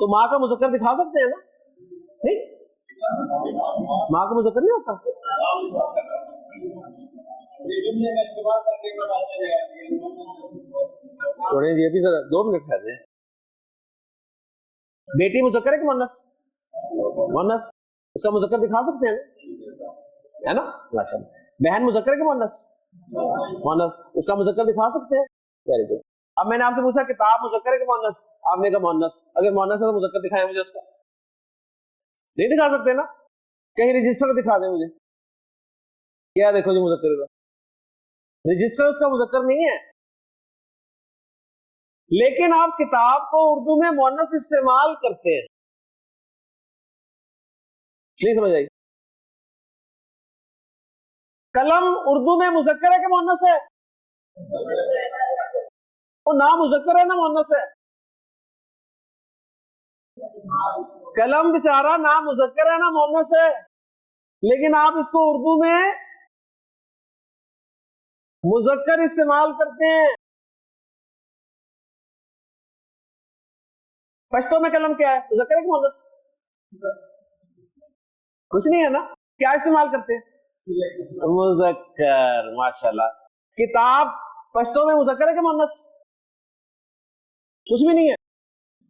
تو ماں کا مذکر دکھا سکتے ہیں نا؟ نہیں, ماں کا مذکر نہیں ہوتا. چھوڑیں یہ بھی ذرا 2 منٹ ٹھہر جائیں. بیٹی مذکر ہے کہ مؤنث؟ مؤنث. اس کا مذکر دکھا سکتے ہیں ہے نا؟ ماشاءاللہ. بہن مذکر ہے کہ مؤنث؟ مؤنث. اس کا مذکر دکھا سکتے ہیں. Very good. اب میں نے آپ سے پوچھا کتاب مذکر ہے کہ مؤنث, آپ نے کہا مؤنث. اگر مؤنث ہے تو مذکر دکھائیں مجھے اس کا. نہیں دکھا سکتے نا, کہیں رجسٹر دکھا دیں مجھے. کیا دیکھو جی مذکر کا رجسٹر اس کا مذکر نہیں ہے, لیکن آپ کتاب کو اردو میں مؤنث استعمال کرتے ہیں. نہیں سمجھ آئی؟ قلم اردو میں مذکر ہے کہ مؤنث ہے؟ وہ نہ مذکر ہے نہ مؤنث ہے. قلم بیچارہ نہ مذکر ہے نہ مؤنث ہے, لیکن آپ اس کو اردو میں مذکر استعمال کرتے ہیں. پشتو میں قلم کیا ہے, مذکر ہے کہ مؤنث؟ کچھ نہیں ہے نا. کیا استعمال کرتے ہیں؟ مذکر. ماشاءاللہ. کتاب پشتو میں مذکر ہے کہ مؤنث؟ کچھ بھی نہیں ہے.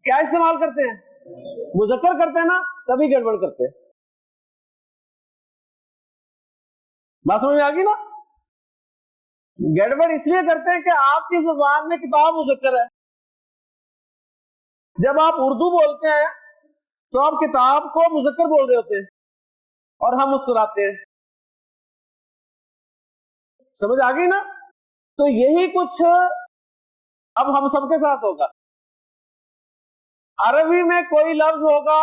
کیا استعمال کرتے ہیں؟ مذکر کرتے ہیں نا, تبھی گڑبڑ کرتے ہیں. بات سمجھ میں آ گئی نا؟ گڑبڑ اس لیے کرتے ہیں کہ آپ کی زبان میں کتاب مذکر ہے. جب آپ اردو بولتے ہیں تو آپ کتاب کو مذکر بول رہے ہوتے ہیں اور ہم مسکراتے ہیں. سمجھ آ گئی نا؟ تو یہی کچھ اب ہم سب کے ساتھ ہوگا. عربی میں کوئی لفظ ہوگا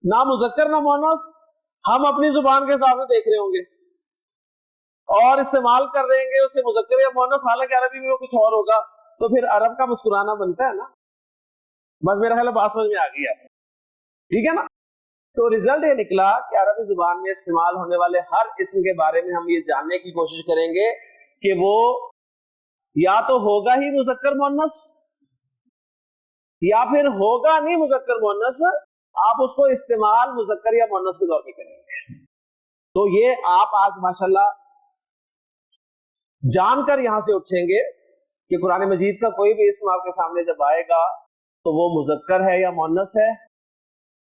نہ مذکر نہ مؤنث, ہم اپنی زبان کے حساب سے دیکھ رہے ہوں گے اور استعمال کر رہے ہیں اسے مذکر یا مؤنث, حالانکہ عربی میں وہ کچھ اور ہوگا. تو پھر عرب کا مسکرانا بنتا ہے نا. بس میرا خیال ہے بات سمجھ میں آ گئی ہے, ٹھیک ہے نا؟ تو ریزلٹ یہ نکلا کہ عربی زبان میں استعمال ہونے والے ہر اسم کے بارے میں ہم یہ جاننے کی کوشش کریں گے کہ وہ یا تو ہوگا ہی مذکر مؤنث یا پھر ہوگا نہیں مذکر مؤنث, آپ اس کو استعمال مذکر یا مؤنث کے طور پہ کریں گے. تو یہ آپ آج ماشاءاللہ جان کر یہاں سے اٹھیں گے کہ قرآن مجید کا کوئی بھی اسم آپ کے سامنے جب آئے گا تو وہ مذکر ہے یا مؤنث ہے,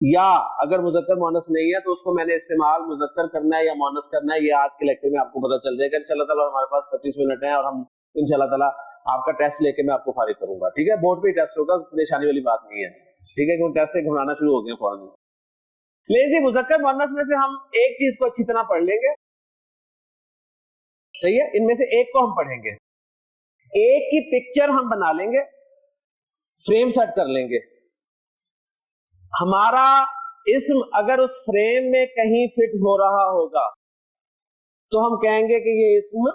یا اگر مذکر مؤنث نہیں ہے تو اس کو میں نے استعمال مذکر کرنا ہے یا مؤنث کرنا ہے. یہ آج کے لیکچر میں آپ کو پتہ چل جائے گا انشاءاللہ تعالیٰ. ہمارے پاس 25 منٹ ہیں اور ہم انشاءاللہ تعالیٰ آپ کا ٹیسٹ لے کے میں آپ کو فارغ کروں گا, ٹھیک ہے؟ بورڈ پہ ہی ٹیسٹ ہوگا, پریشانی والی بات نہیں ہے, ٹھیک ہے؟ کیونکہ ٹیسٹ سے گھبرانا شروع ہو گئے فوراً. لیکن جی مذکر مؤنث میں سے ہم ایک چیز کو اچھی طرح پڑھ لیں گے, صحیح ہے؟ ان میں سے ایک کو ہم پڑھیں گے, ایک کی پکچر ہم بنا لیں گے, فریم سیٹ کر لیں گے. ہمارا اسم اگر اس فریم میں کہیں فٹ ہو رہا ہوگا تو ہم کہیں گے کہ یہ اسم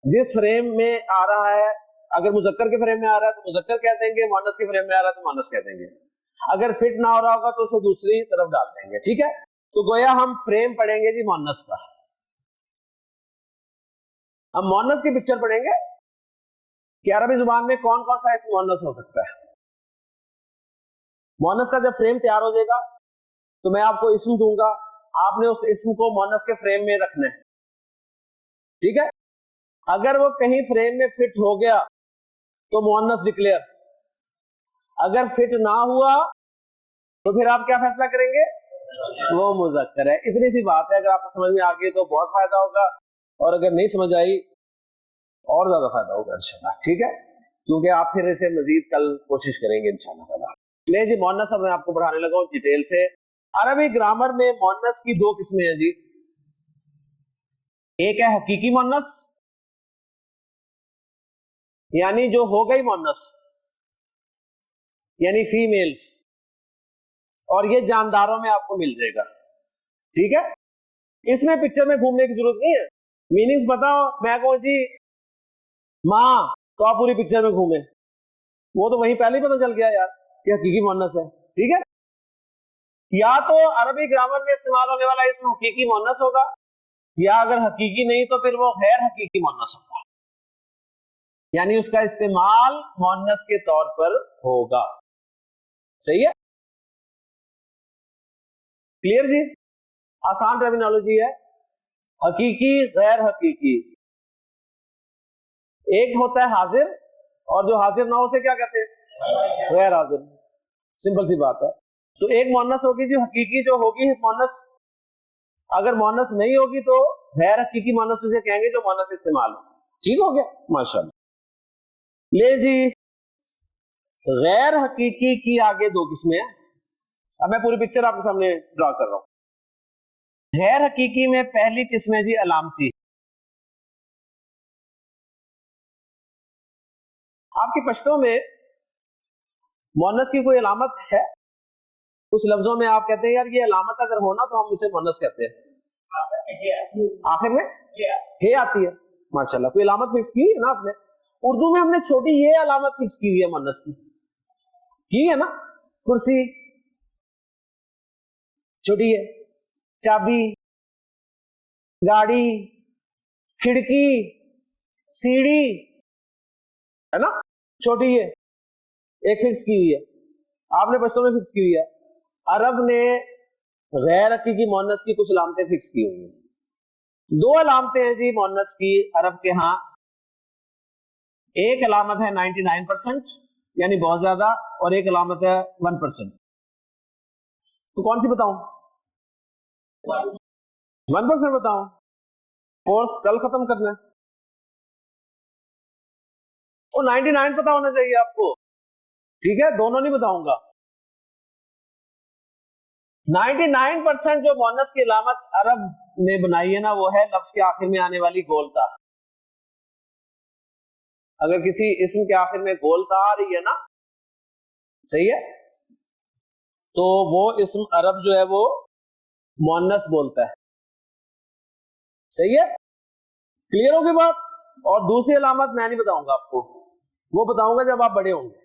جس فریم میں آ رہا ہے, اگر مذکر کے فریم میں آ رہا ہے تو مذکر کہہ دیں گے, مؤنث کے فریم میں آ رہا ہے تو مؤنث کہہ دیں گے. اگر فٹ نہ ہو رہا ہوگا تو اسے دوسری طرف ڈال دیں گے, ٹھیک ہے؟ تو گویا ہم فریم پڑھیں گے جی مؤنث کا. ہم مؤنث کی پکچر پڑھیں گے کہ عربی زبان میں کون کون سا اسم مؤنث ہو سکتا ہے. مؤنث کا جب فریم تیار ہو جائے گا تو میں آپ کو اسم دوں گا, آپ نے اس اسم کو مؤنث کے فریم میں رکھنا ہے, ٹھیک ہے؟ اگر وہ کہیں فریم میں فٹ ہو گیا تو مؤنث ڈکلیئر, اگر فٹ نہ ہوا تو پھر آپ کیا فیصلہ کریں گے؟ وہ مذکر ہے. اتنی سی بات ہے, اگر آپ کو سمجھ میں آ گئی تو بہت فائدہ ہوگا, اور اگر نہیں سمجھ آئی اور زیادہ فائدہ ہوگا انشاءاللہ, ٹھیک ہے؟ کیونکہ آپ پھر اسے مزید کل کوشش کریں گے انشاءاللہ. لے جی مؤنث اب میں آپ کو پڑھانے لگا ہوں ڈیٹیل سے. عربی گرامر میں مؤنث کی دو قسمیں ہیں جی. ایک ہے حقیقی مؤنث, یعنی جو ہو گئی مؤنث, یعنی فیمیلز, اور یہ جانداروں میں آپ کو مل جائے گا, ٹھیک ہے؟ اس میں پکچر میں گھومنے کی ضرورت نہیں ہے. میننگز بتاؤ, میں کہوں جی ماں تو آپ پوری پکچر میں گھومیں, وہ تو وہیں پہلے ہی پتہ چل گیا یار یہ حقیقی مؤنث ہے, ٹھیک ہے؟ یا تو عربی گرامر میں استعمال ہونے والا اسم حقیقی مؤنث ہوگا, یا اگر حقیقی نہیں تو پھر وہ غیر حقیقی مؤنث ہوگا, یعنی اس کا استعمال مؤنث کے طور پر ہوگا. صحیح ہے؟ کلیئر جی؟ آسان ٹرمینالوجی ہے. حقیقی غیر حقیقی, ایک ہوتا ہے حاضر, اور جو حاضر نہ ہو اسے کیا کہتے ہیں؟ غیر حاضر. سمپل سی بات ہے. تو ایک مؤنث ہوگی جو حقیقی جو ہوگی مؤنث, اگر مؤنث نہیں ہوگی تو غیر حقیقی مؤنث اسے کہیں گے جو مؤنث استعمال ہو. ٹھیک ہو گیا؟ ماشاءاللہ. لے جی غیر حقیقی کی آگے دو قسمیں ہیں. اب میں پوری پکچر آپ کے سامنے ڈرا کر رہا ہوں. غیر حقیقی میں پہلی قسم ہے جی علامتی. آپ کی پشتوں میں مؤنث کی کوئی علامت ہے؟ کچھ لفظوں میں آپ کہتے ہیں یار یہ علامت اگر ہونا تو ہم اسے مؤنث کہتے ہیں. آخر میں ہے آتی ہے, ماشاءاللہ. کوئی علامت فکس کی ہے نا آپ نے؟ اردو میں ہم نے چھوٹی یہ علامت فکس کی ہوئی ہے مؤنث کی ہے نا, کرسی چھوٹی ہے, چابی, گاڑی, کھڑکی, سیڑھی ہے نا, چھوٹی ہے, ایک فکس کی ہوئی ہے. آپ نے پشتوں میں فکس کی ہوئی ہے. عرب نے غیر حقیقی مؤنث کی کچھ علامتیں فکس کی ہوئی ہیں. دو علامتیں ہیں جی مؤنث کی عرب کے ہاں. ایک علامت ہے 99% یعنی بہت زیادہ، اور ایک علامت ہے 1%. تو کون سی بتاؤں؟ 1% بتاؤں. کورس کل ختم کرنا ہے. وہ 99 پتا ہونا چاہیے آپ کو. ٹھیک ہے، دونوں نہیں بتاؤں گا. 99% جو مؤنث کی علامت عرب نے بنائی ہے نا، وہ ہے لفظ کے آخر میں آنے والی گولتا. اگر کسی اسم کے آخر میں گولتا آ رہی ہے نا، صحیح ہے، تو وہ اسم عرب جو ہے وہ مؤنث بولتا ہے. صحیح ہے، کلیئر ہوگی بات. اور دوسری علامت میں نہیں بتاؤں گا آپ کو، وہ بتاؤں گا جب آپ بڑے ہوں گے.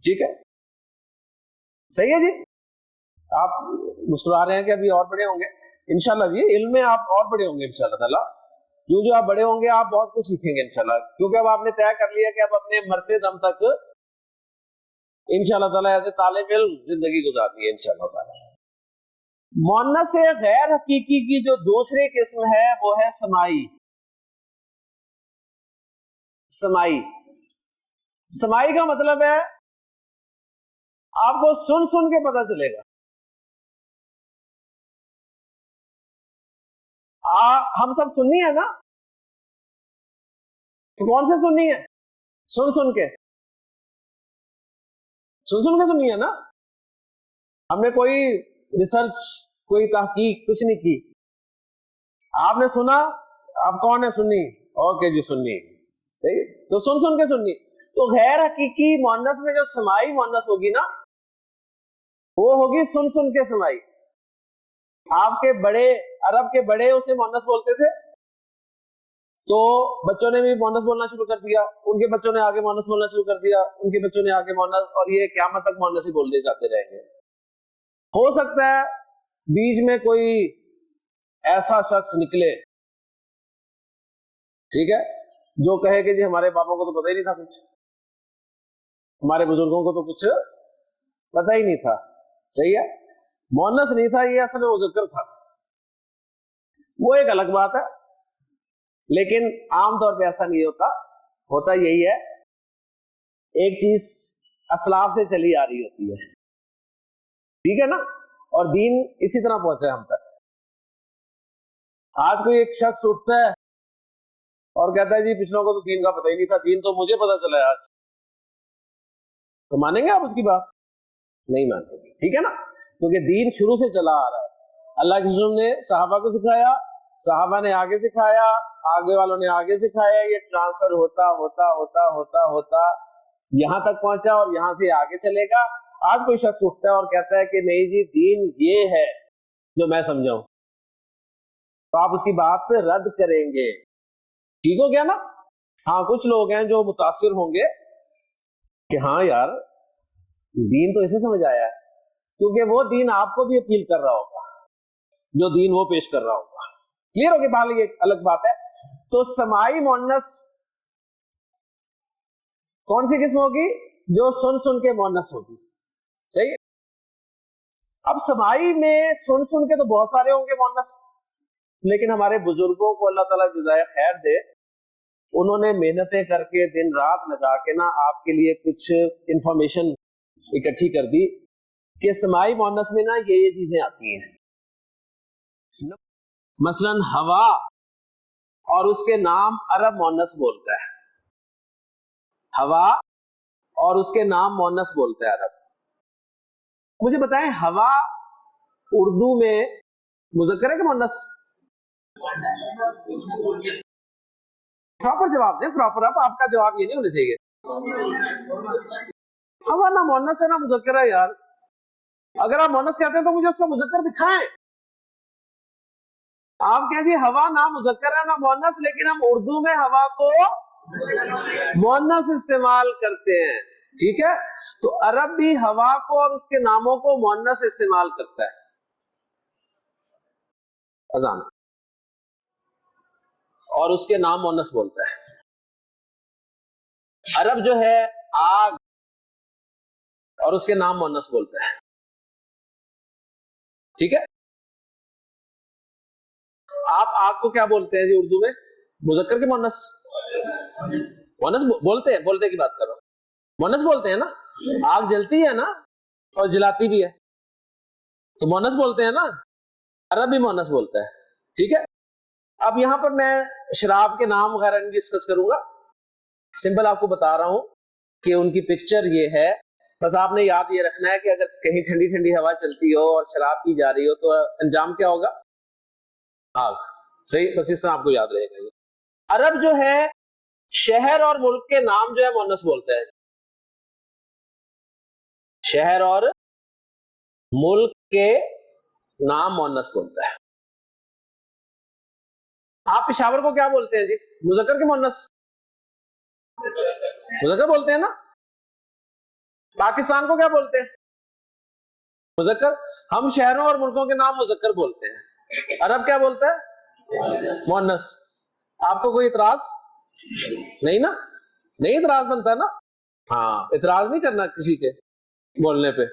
ٹھیک ہے، صحیح ہے جی. آپ مسکرا رہے ہیں کہ ابھی اور بڑے ہوں گے. انشاءاللہ جی، علم میں آپ اور بڑے ہوں گے انشاءاللہ تعالیٰ. جو آپ بڑے ہوں گے آپ بہت کچھ سیکھیں گے انشاءاللہ، کیونکہ اب آپ نے طے کر لیا کہ اب اپنے مرتے دم تک انشاءاللہ تعالیٰ ایسے طالب علم زندگی گزارنی ہے انشاءاللہ تعالیٰ. مؤنث غیر حقیقی کی جو دوسری قسم ہے وہ ہے سمائی. سمائی، سمائی کا مطلب ہے آپ کو سن سن کے پتہ چلے گا. ہم سب سننی ہے نا، تو کون سے سننی ہے؟ سن سن کے، سن سن کے سننی ہے نا. ہم نے کوئی ریسرچ، کوئی تحقیق کچھ نہیں کی. آپ نے سنا، آپ کون ہے؟ سنی. اوکے جی، سننی. تو سن سن کے سننی. تو غیر حقیقی مؤنث میں جو سمائی مؤنث ہوگی نا، وہ ہوگی سن سن کے سمائی. آپ کے بڑے، عرب کے بڑے اسے مؤنث بولتے تھے، تو بچوں نے بھی مؤنث بولنا شروع کر دیا، ان کے بچوں نے آگے مؤنث بولنا شروع کر دیا، ان کے بچوں نے آگے مؤنث، اور یہ قیامت تک مؤنث ہی بولتے جاتے رہیں گے. ہو سکتا ہے بیچ میں کوئی ایسا شخص نکلے، ٹھیک ہے، جو کہے کہ جی ہمارے باپوں کو تو پتہ ہی نہیں تھا کچھ، ہمارے بزرگوں کو تو کچھ پتہ ہی نہیں تھا. صحیح ہے، مؤنث نہیں تھا، یہ اصل میں مذکر تھا. وہ ایک الگ بات ہے، لیکن عام طور پہ ایسا نہیں ہوتا. ہوتا یہی ہے، ایک چیز اسلاف سے چلی آ رہی ہوتی ہے، ٹھیک ہے نا، اور دین اسی طرح پہنچا ہے ہم تک. آج کوئی ایک شخص اٹھتا ہے اور کہتا ہے جی پچھلوں کو تو دین کا پتہ ہی نہیں تھا، دین تو مجھے پتہ چلا ہے آج. تو مانیں گے آپ اس کی بات؟ نہیں مانتے. ٹھیک ہے نا، کیونکہ دین شروع سے چلا آ رہا ہے. اللہ کے رسول نے صحابہ کو سکھایا، صحابہ نے آگے سکھایا، آگے والوں نے آگے سکھایا. یہ ٹرانسفر ہوتا ہوتا ہوتا ہوتا ہوتا یہاں تک پہنچا، اور یہاں سے آگے چلے گا. آج کوئی شخص اٹھتا ہے اور کہتا ہے کہ نہیں جی دین یہ ہے جو میں سمجھاؤں، تو آپ اس کی بات پہ رد کریں گے. ٹھیک ہو گیا نا؟ ہاں، کچھ لوگ ہیں جو متاثر ہوں گے کہ ہاں یار دین تو اسے سمجھ آیا ہے، کیونکہ وہ دین آپ کو بھی اپیل کر رہا ہوگا، جو دین وہ پیش کر رہا ہوگا. کلیئر ہو گیا؟ بھائی یہ الگ بات ہے. تو سمائی مؤنث کون سی قسم ہوگی؟ جو سن سن کے مؤنث ہوگی. صحیح. اب سمائی میں سن سن کے تو بہت سارے ہوں گے مؤنث، لیکن ہمارے بزرگوں کو اللہ تعالیٰ جزائے خیر دے، انہوں نے محنتیں کر کے دن رات لگا کے نا آپ کے لیے کچھ انفارمیشن اکٹھی کر دی کہ سمائی مؤنث میں نا یہ چیزیں آتی ہیں. مثلا ہوا اور اس کے نام عرب مؤنث بولتا ہے. ہوا اور اس کے نام مؤنث بولتا ہے عرب. مجھے بتائیں ہوا اردو میں مذکر ہے کہ مؤنث؟ پراپر جواب دیں، پراپر. آپ کا جواب یہ نہیں ہونا چاہیے. ہوا نہ مؤنث ہے نہ مذکر ہے یار. اگر آپ مؤنث کہتے ہیں تو مجھے اس کا مذکر دکھائیں. آپ کہیں جی ہوا نہ مذکر ہے نہ مؤنث، لیکن ہم اردو میں ہوا کو مؤنث استعمال کرتے ہیں. ٹھیک ہے، تو عرب بھی ہوا کو اور اس کے ناموں کو مؤنث استعمال کرتا ہے. اذان اور اس کے نام مؤنث بولتا ہے. عرب جو ہے آگ اور اس کے نام مؤنث بولتا ہے. ٹھیک ہے، آپ آگ کو کیا بولتے ہیں جی اردو میں؟ مذکر کے مؤنث؟ مونس بولتے کی بات کرو. مونس بولتے ہیں نا, آگ جلتی ہے نا اور جلاتی بھی ہے, تو مونس بولتے ہیں نا, عرب بھی مونس بولتا ہے. ٹھیک ہے, اب یہاں پر میں شراب کے نام وغیرہ نہیں ڈسکس کروں گا, سمپل آپ کو بتا رہا ہوں کہ ان کی پکچر یہ ہے. بس آپ نے یاد یہ رکھنا ہے کہ اگر کہیں ٹھنڈی ٹھنڈی ہوا چلتی ہو اور شراب پی جا رہی ہو تو انجام کیا ہوگا؟ آگ. صحیح, بس اس طرح آپ کو یاد رہے گا. یہ عرب جو ہے شہر اور ملک کے نام جو ہے مونس بولتا ہے. شہر اور ملک کے نام مونس بولتا ہے. آپ پشاور کو کیا بولتے ہیں جی؟ مذکر کے مونس؟ مذکر بولتے ہیں نا. پاکستان کو کیا بولتے ہیں؟ مذکر. ہم شہروں اور ملکوں کے نام مذکر بولتے ہیں. عرب کیا بولتا ہے؟ مونس. آپ کو کوئی اعتراض نہیں نا؟ نہیں اعتراض بنتا نا. ہاں, اعتراض نہیں کرنا کسی کے بولنے پہ.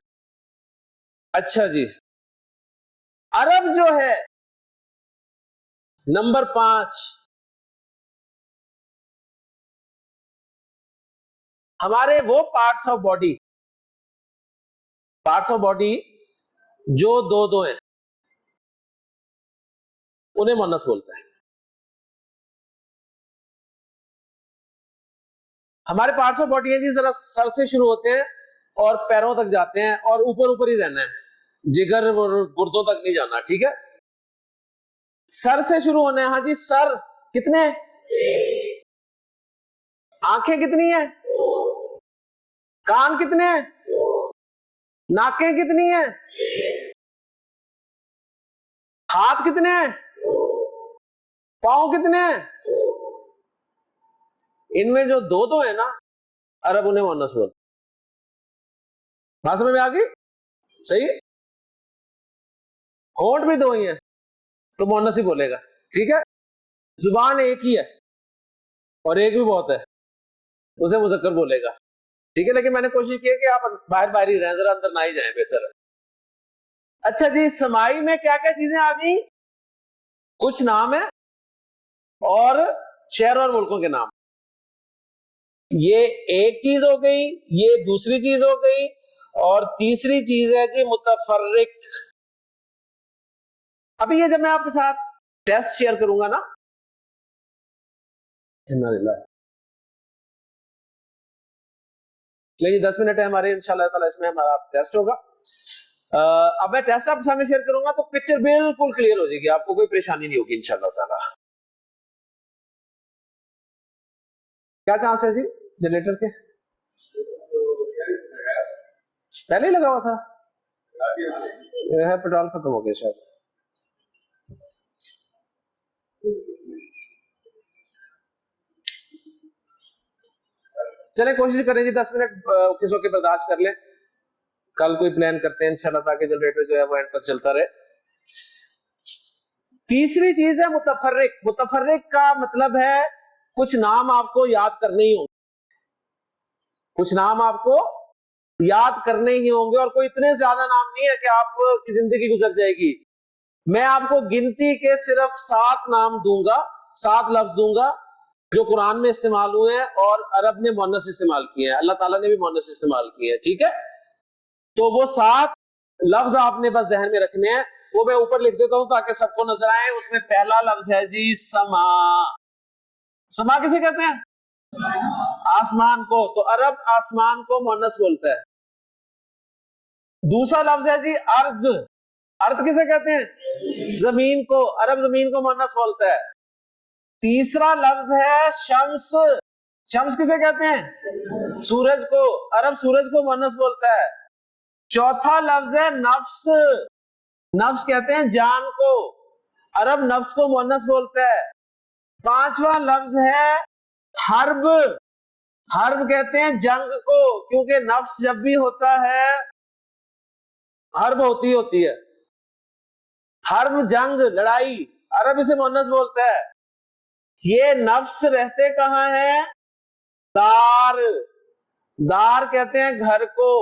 اچھا جی, عرب جو ہے نمبر 5, ہمارے وہ پارٹس آف باڈی جو دو ہیں انہیں مونس بولتا ہے. ہمارے پارٹس آف باڈی ہیں جی, ذرا سر سے شروع ہوتے ہیں اور پیروں تک جاتے ہیں, اور اوپر ہی رہنا ہے, جگر اور گردوں تک نہیں جانا. ٹھیک ہے, سر سے شروع ہونا ہے. ہاں جی, سر کتنے؟ آنکھیں کتنی ہیں؟ کان کتنے ہیں؟ ناکیں کتنی ہیں؟ ہاتھ کتنے ہیں؟ پاؤں کتنے ہیں؟ ان میں جو دو ہیں نا, عرب انہیں مونس بولتے. بات سمجھ میں آ گئی؟ صحیح. ہونٹ بھی 2 ہی ہیں تو مونس ہی بولے گا. ٹھیک ہے, زبان ایک ہی ہے اور ایک بھی بہت ہے, اسے مذکر بولے گا. ٹھیک ہے, لیکن میں نے کوشش کی کہ آپ باہر ہی رہیں, ذرا اندر نہ ہی جائیں, بہتر ہے. اچھا جی, سمائی میں کیا کیا چیزیں آ گئی؟ کچھ نام ہے اور شہر اور ملکوں کے نام. یہ ایک چیز ہو گئی, یہ دوسری چیز ہو گئی, اور تیسری چیز ہے جی متفرق. ابھی یہ جب میں آپ کے ساتھ ٹیسٹ شیئر کروں گا نا, لیکن 10 منٹ ہے ہمارے, انشاءاللہ تعالی اس میں ہمارا ٹیسٹ ہوگا. اب میں ٹیسٹ آپ کے سامنے شیئر کروں گا تو پکچر بالکل کلیئر ہو جائے گی, آپ کو کوئی پریشانی نہیں ہوگی انشاءاللہ تعالی. کیا چانس ہے جی جنریٹر کے؟ پہلے ہی لگا ہوا تھا, پیٹرول ختم ہو گیا شاید. چلیں کوشش کریں جی 10 منٹ کس وقت برداشت کر لیں, کل کوئی پلان کرتے ہیں انشاءاللہ تاکہ جنریٹر جو ہے وہ اینڈ تک چلتا رہے. تیسری چیز ہے متفرق. متفرق کا مطلب ہے کچھ نام آپ کو یاد کرنے ہی ہوں گے, کچھ نام آپ کو یاد کرنے ہی ہوں گے, اور کوئی اتنے زیادہ نام نہیں ہے کہ آپ کی زندگی گزر جائے گی. میں آپ کو گنتی کے صرف 7 نام دوں گا, 7 لفظ دوں گا جو قرآن میں استعمال ہوئے ہیں اور عرب نے مونس استعمال کیے ہیں, اللہ تعالیٰ نے بھی مونس استعمال کیے ہیں. ٹھیک ہے, تو وہ 7 لفظ آپ نے بس ذہن میں رکھنے ہیں, وہ میں اوپر لکھ دیتا ہوں تاکہ سب کو نظر آئے. اس میں پہلا لفظ ہے جی سما. سما کسے کہتے ہیں؟ آسمان کو. تو عرب آسمان کو مونس بولتا ہے. دوسرا لفظ ہے جی ارض. ارض کسے کہتے ہیں؟ زمین کو. عرب زمین کو مونس بولتا ہے. تیسرا لفظ ہے شمس. شمس کسے کہتے ہیں؟ سورج کو. عرب سورج کو مونس بولتا ہے. چوتھا لفظ ہے نفس. نفس کہتے ہیں جان کو. عرب نفس کو مونس بولتا ہے. پانچواں لفظ ہے حرب. حرب کہتے ہیں جنگ کو, کیونکہ نفس جب بھی ہوتا ہے حرب ہوتی ہے. حرب جنگ لڑائی, عرب اسے مونس بولتا ہے. یہ نفس رہتے کہاں ہیں؟ دار. دار کہتے ہیں گھر کو.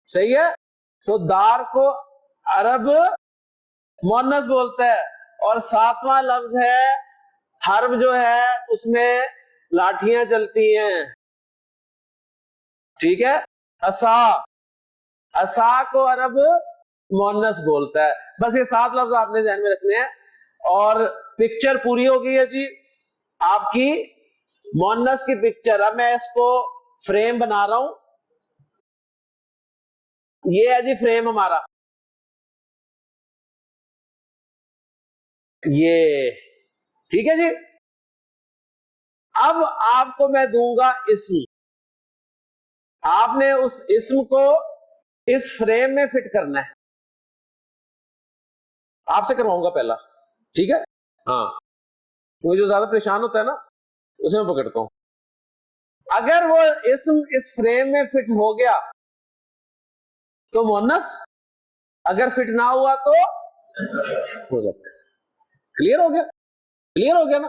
صحیح ہے, تو دار کو عرب مونس بولتا ہے. اور 7واں لفظ ہے حرب, جو ہے اس میں لاٹھیاں چلتی ہیں. ٹھیک ہے. عصا، عصا کو عرب مؤنث بولتا ہے. بس یہ 7 لفظ آپ نے ذہن میں رکھنے ہیں اور پکچر پوری ہو گئی ہے جی آپ کی مؤنث کی پکچر. اب میں اس کو فریم بنا رہا ہوں. یہ ہے جی فریم ہمارا. یہ ٹھیک ہے جی. اب آپ کو میں دوں گا اسم. آپ نے اس اسم کو اس فریم میں فٹ کرنا ہے. آپ سے کرواؤں گا پہلا. ٹھیک ہے. ہاں وہ جو زیادہ پریشان ہوتا ہے نا اسے میں پکڑتا ہوں. اگر وہ اسم اس فریم میں فٹ ہو گیا تو مؤنث، اگر فٹ نہ ہوا تو مذکر. کلیئر ہو گیا؟ کلیئر ہو گیا نا.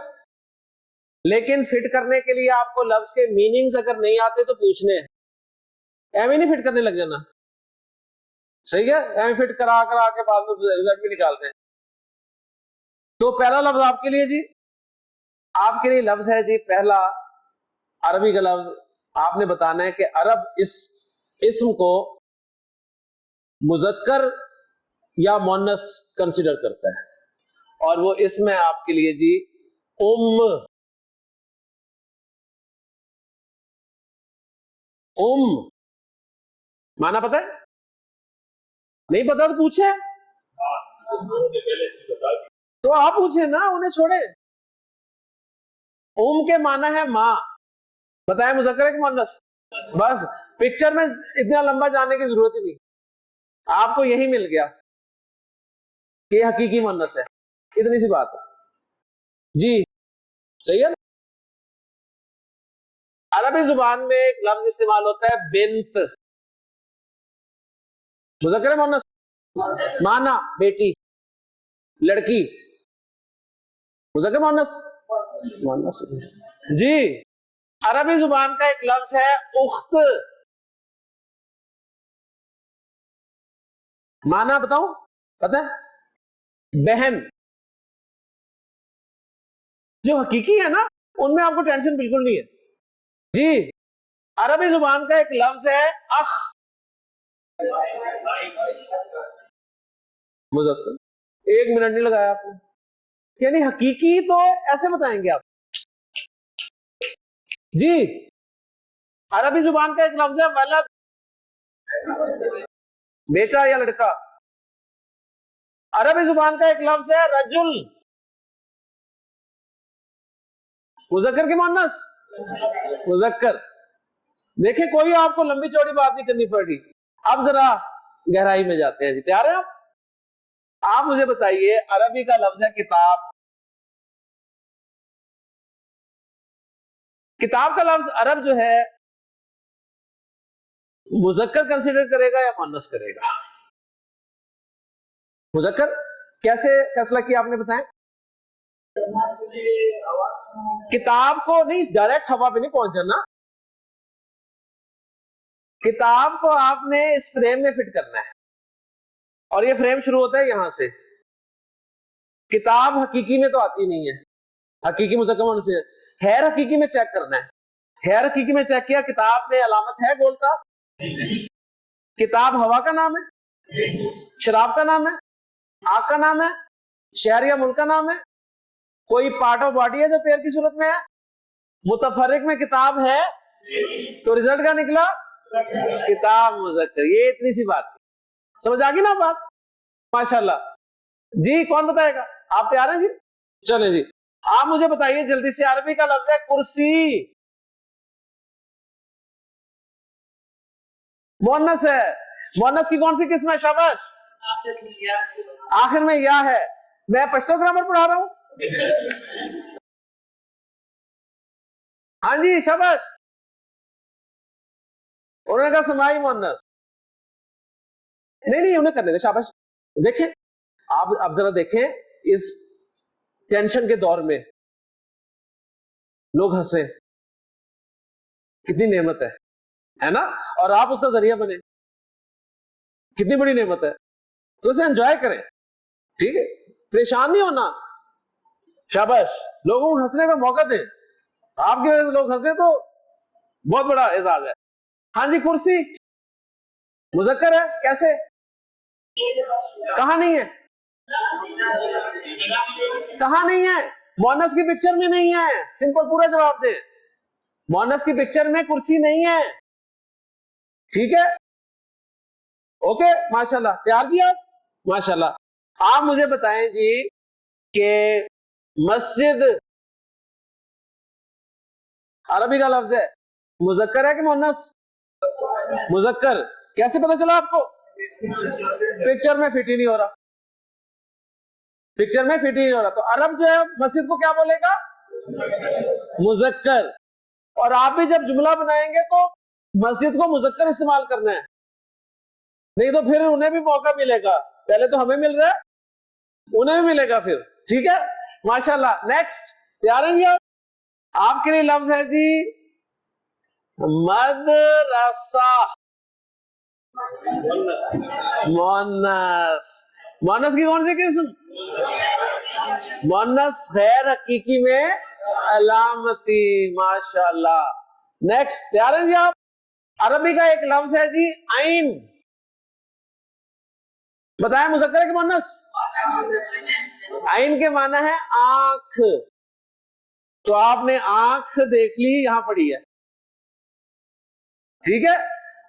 لیکن فٹ کرنے کے لیے آپ کو لفظ کے میننگز اگر نہیں آتے تو پوچھنے ہیں. ایویں نہیں فٹ کرنے لگ جانا. صحیح ہے. ایویں فٹ کرا کے بعد میں رزلٹ بھی نکالتے ہیں. تو پہلا لفظ آپ کے لیے جی، آپ کے لیے لفظ ہے جی پہلا عربی کا لفظ. آپ نے بتانا ہے کہ عرب اس اسم کو مذکر یا مؤنث کنسیڈر کرتا ہے. اور وہ اسم ہے آپ کے لیے جی ام. ام مانا پتہ ہے؟ نہیں پتا تو پوچھے. تو آپ پوچھیں نا، انہیں چھوڑے. ام کے معنی ہے ماں. بتائیں مذکر ہے کہ مؤنث؟ بس پکچر میں اتنا لمبا جانے کی ضرورت ہی نہیں، آپ کو یہی مل گیا کہ حقیقی مؤنث ہے. اتنی سی بات ہے جی. صحیح ہے نا. عربی زبان میں ایک لفظ استعمال ہوتا ہے بنت. مذکر ہے مؤنث؟ مانا بیٹی، لڑکی. مذکر مؤنث؟ مؤنث جی. عربی زبان کا ایک لفظ ہے اخت. مانا بتاؤں؟ پتہ ہے؟ بہن. جو حقیقی ہے نا ان میں آپ کو ٹینشن بالکل نہیں ہے جی. عربی زبان کا ایک لفظ ہے اخ. مذکر. 1 منٹ نہیں لگایا آپ نے. یعنی حقیقی تو ایسے بتائیں گے آپ جی. عربی زبان کا ایک لفظ ہے ولد، بیٹا یا لڑکا. عربی زبان کا ایک لفظ ہے رجل. مذکر کے مؤنث؟ مذکر. دیکھیں کوئی آپ کو لمبی چوڑی بات نہیں کرنی پڑ رہی. اب ذرا گہرائی میں جاتے ہیں جی. تیار ہیں آپ؟ آپ مجھے بتائیے عربی کا لفظ ہے کتاب. کتاب کا لفظ عرب جو ہے مذکر کنسیڈر کرے گا یا مؤنث کرے گا؟ مذکر. کیسے فیصلہ کیا آپ نے بتائیں؟ کتاب کو نہیں ڈائریکٹ ہوا پہ نہیں پہنچ جانا. کتاب کو آپ نے اس فریم میں فٹ کرنا ہے اور یہ فریم شروع ہوتا ہے یہاں سے. کتاب حقیقی میں تو آتی نہیں ہے. حقیقی مذکر مؤنث ہے. خیر حقیقی میں چیک کرنا ہے. خیر حقیقی میں چیک کیا، کتاب میں علامت ہے گولتا؟ کتاب ہوا کا نام ہے؟ شراب کا نام ہے؟ آگ کا نام ہے؟ شہر یا ملک کا نام ہے؟ کوئی پارٹ آف باڈی ہے جو پیر کی صورت میں ہے؟ متفرق میں کتاب ہے تو رزلٹ کا نکلا کتاب مذکر. یہ اتنی سی بات سمجھ آ گئی نا بات؟ ماشاءاللہ جی. کون بتائے گا؟ آپ تیار ہیں جی؟ چلیں جی. آپ مجھے بتائیے جلدی سے. عربی کا لفظ ہے کرسی. مؤنث ہے. مؤنث کی کون سی قسم ہے؟ شاباش. آخر میں یا ہے. میں پشتو گرامر پڑھا رہا ہوں. ہاں جی شاباش. انہوں نے کہا سماعی مؤنث. نہیں انہیں کرنے دے. شاباش. دیکھیں آپ ذرا دیکھیں اس ٹینشن کے دور میں لوگ ہنسے. کتنی نعمت ہے نا. اور آپ اس کا ذریعہ بنے. کتنی بڑی نعمت ہے. تو اسے انجوائے کریں. ٹھیک ہے. پریشان نہیں ہونا. شاباش. لوگوں کو ہنسنے کا موقع دیں. آپ کی وجہ سے لوگ ہنسے تو بہت بڑا اعزاز ہے. ہاں جی, کرسی مذکر ہے, کیسے, کہاں نہیں ہے, کہاں نہیں ہے, مؤنث کی پکچر میں نہیں ہے. سمپل پورا جواب دیں, مؤنث کی پکچر میں کرسی نہیں ہے. ٹھیک ہے, اوکے, ماشاءاللہ. تیار جی آپ, ماشاءاللہ. آپ مجھے بتائیں جی کہ مسجد عربی کا لفظ ہے, مذکر ہے کہ مؤنث؟ مذکر. کیسے پتا چلا آپ کو؟ پکچر میں فٹ ہی نہیں ہو رہا, پکچر میں فٹ ہی نہیں ہو رہا. تو عرب جو ہے مسجد کو کیا بولے گا؟ مذکر. اور آپ بھی جب جملہ بنائیں گے تو مسجد کو مذکر استعمال کرنا ہے, نہیں تو پھر انہیں بھی موقع ملے گا. پہلے تو ہمیں مل رہا ہے, انہیں بھی ملے گا پھر. ٹھیک ہے, ماشاءاللہ. نیکسٹ, تیار ہیں جی آپ؟ آپ کے لیے لفظ ہے جی مدرسہ. مؤنث. مؤنث کی کون سی قسم؟ مؤنث غیر حقیقی میں علامتی. ماشاءاللہ. نیکسٹ, تیار ہیں جی آپ؟ عربی کا ایک لفظ ہے جی عین. بتائیں مذکر ہے کہ مؤنث؟ عین کے معنی ہے آنکھ. تو آپ نے آنکھ دیکھ لی, یہاں پڑی ہے. ٹھیک ہے,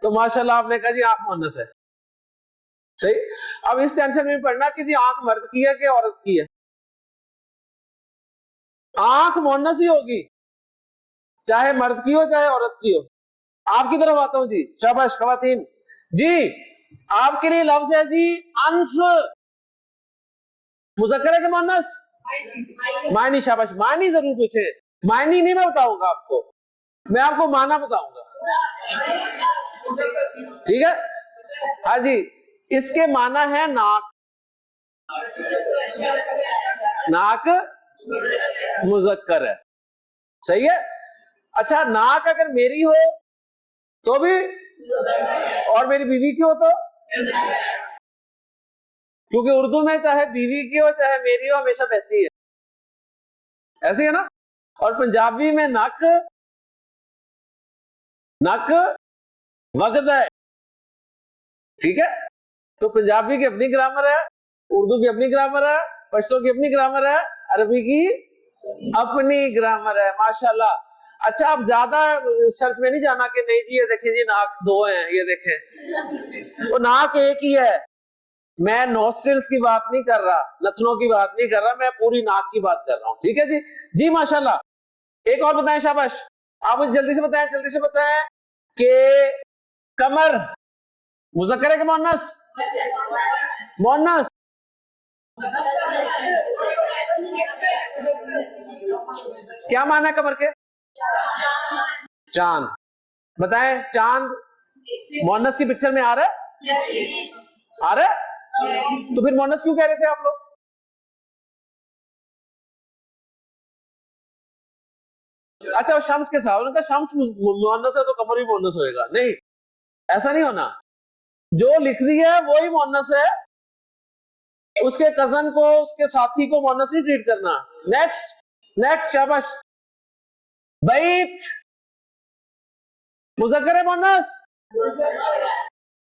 تو ماشاءاللہ آپ نے کہا جی آنکھ مؤنث ہے. صحیح. اب اس ٹینشن میں پڑھنا کہ جی آنکھ مرد کی ہے کہ عورت کی ہے. آنکھ مؤنث ہی ہوگی, چاہے مرد کی ہو چاہے عورت کی ہو. آپ کی طرف آتا ہوں جی, شاباش خواتین جی. آپ کے لیے لفظ ہے جی انف. مذکر ہے کہ مؤنث؟ معنی. شاباش, معنی ضرور پوچھیں. معنی نہیں میں بتاؤں گا آپ کو, میں آپ کو معنی بتاؤں گا. ٹھیک ہے, ہاں جی. اس کے معنی ہے ناک. ناک مذکر ہے. صحیح ہے. اچھا, ناک اگر میری ہو تو بھی, اور میری بیوی کی ہو تو, کیونکہ اردو میں چاہے بیوی کی ہو چاہے میری ہو ہمیشہ بہتی ہے, ایسے ہے نا. اور پنجابی میں نک وقت ہے. ٹھیک ہے, تو پنجابی کی اپنی گرامر ہے, اردو کی اپنی گرامر ہے, پشتو کی اپنی گرامر ہے, عربی کی اپنی گرامر ہے. ماشاءاللہ. اچھا, آپ زیادہ سرچ میں نہیں جانا کہ نہیں جی یہ دیکھیں جی ناک دو ہیں, یہ دیکھیں وہ ناک ایک ہی ہے. میں نوسٹرلز کی بات نہیں کر رہا, نتنوں کی بات نہیں کر رہا, میں پوری ناک کی بات کر رہا ہوں. ٹھیک ہے جی. جی ماشاءاللہ. ایک اور بتائیں, شاباش. آپ مجھے جلدی سے بتائیں کہ کمر مذکر ہے کہ مؤنث؟ مؤنث. کیا معنی ہے کمر کے؟ چاند. بتائیں, چاند مؤنث کی پکچر میں آ رہا ہے؟ آ رہا ہے, تو پھر مؤنث کیوں کہہ رہے تھے آپ لوگ؟ اچھا, وہ شمس کے ساتھ, انہوں نے کہا شمس مؤنث ہے تو قمر بھی مؤنث ہوئے گا. نہیں, ایسا نہیں ہونا. جو لکھ دیا ہے وہی مؤنث ہے, اس کے کزن کو, اس کے ساتھی کو مؤنث نہیں ٹریٹ کرنا. نیکسٹ, شاباش. بیت مذکر ہے مؤنث؟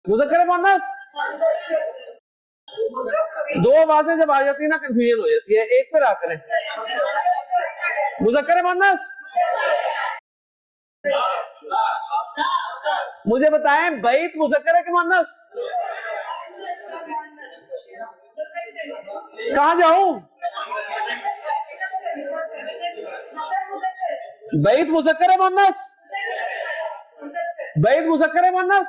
مذکر ہے مؤنث؟ دو آوازیں جب آ جاتی ہے نا کنفیوژن ہو جاتی ہے, ایک پہ آ کریں. مذکر ہے مؤنث؟ مجھے بتائیں بیت مذکر ہے کہ مؤنث؟ کہاں جاؤں؟ بیت مذکر ہے مؤنث؟ بیت مذکر ہے مؤنث؟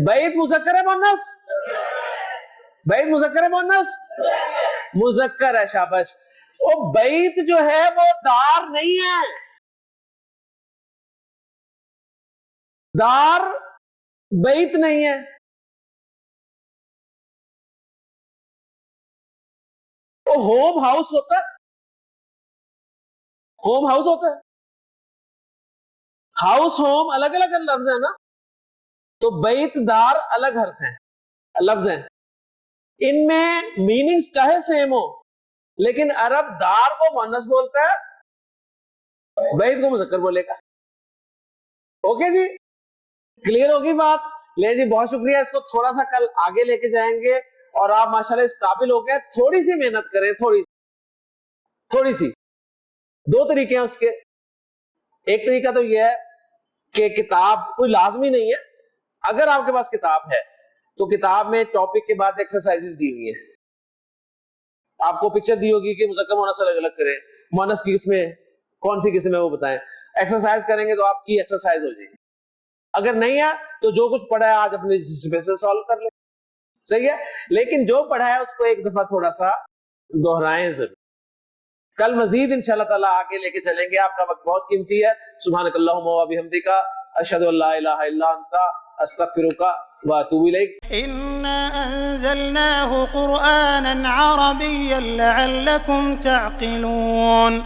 بیت مذکر ہے مؤنث؟ بیت مذکر ہے مؤنث؟ مذکر ہے. شاباش. وہ بیت جو ہے وہ دار نہیں ہے. دار بیت نہیں ہے. وہ ہوم ہاؤس ہوتا ہے. ہوم ہاؤس ہوتا ہے. ہاؤس ہوم الگ الگ لفظ ہے نا. تو بیت دار الگ حرف ہیں، لفظ ہیں، ان میں میننگز چاہے سیم ہو لیکن عرب دار کو مؤنث بولتا ہے، بیت کو مذکر بولے گا. اوکے جی، کلیئر ہوگی بات؟ لے جی بہت شکریہ. اس کو تھوڑا سا کل آگے لے کے جائیں گے اور آپ ماشاءاللہ اس قابل ہو گئے. تھوڑی سی محنت کریں، تھوڑی سی. دو طریقے ہیں اس کے. ایک طریقہ تو یہ ہے کہ کتاب کوئی لازمی نہیں ہے، اگر آپ کے پاس کتاب ہے تو کتاب میں ٹاپک کے بعد ایکسرسائزز دی ہوئی ہیں. آپ کو پکچر دی ہوگی کہ مذکر مؤنث الگ الگ کریں، مؤنث کی قسمیں کون سی قسم ہے وہ بتائیں. ایکسرسائز کریں گے تو آپ کی ایکسرسائز ہو جائے گی. اگر نہیں ہے تو جو کچھ پڑھا ہے آج اپنے سے سالو کر لیں، صحیح ہے. لیکن جو پڑھا ہے اس کو ایک دفعہ تھوڑا سا دہرائیں ضرور. کل مزید انشاءاللہ تعالی آگے لے کے چلیں گے. آپ کا وقت بہت قیمتی ہے. سبحانک اللہم و بحمدک، اشہد ان لا الہ الا انت، استغفرک واتوب الیک. إنا أنزلناه قرآنا عربيا لعلكم تعقلون.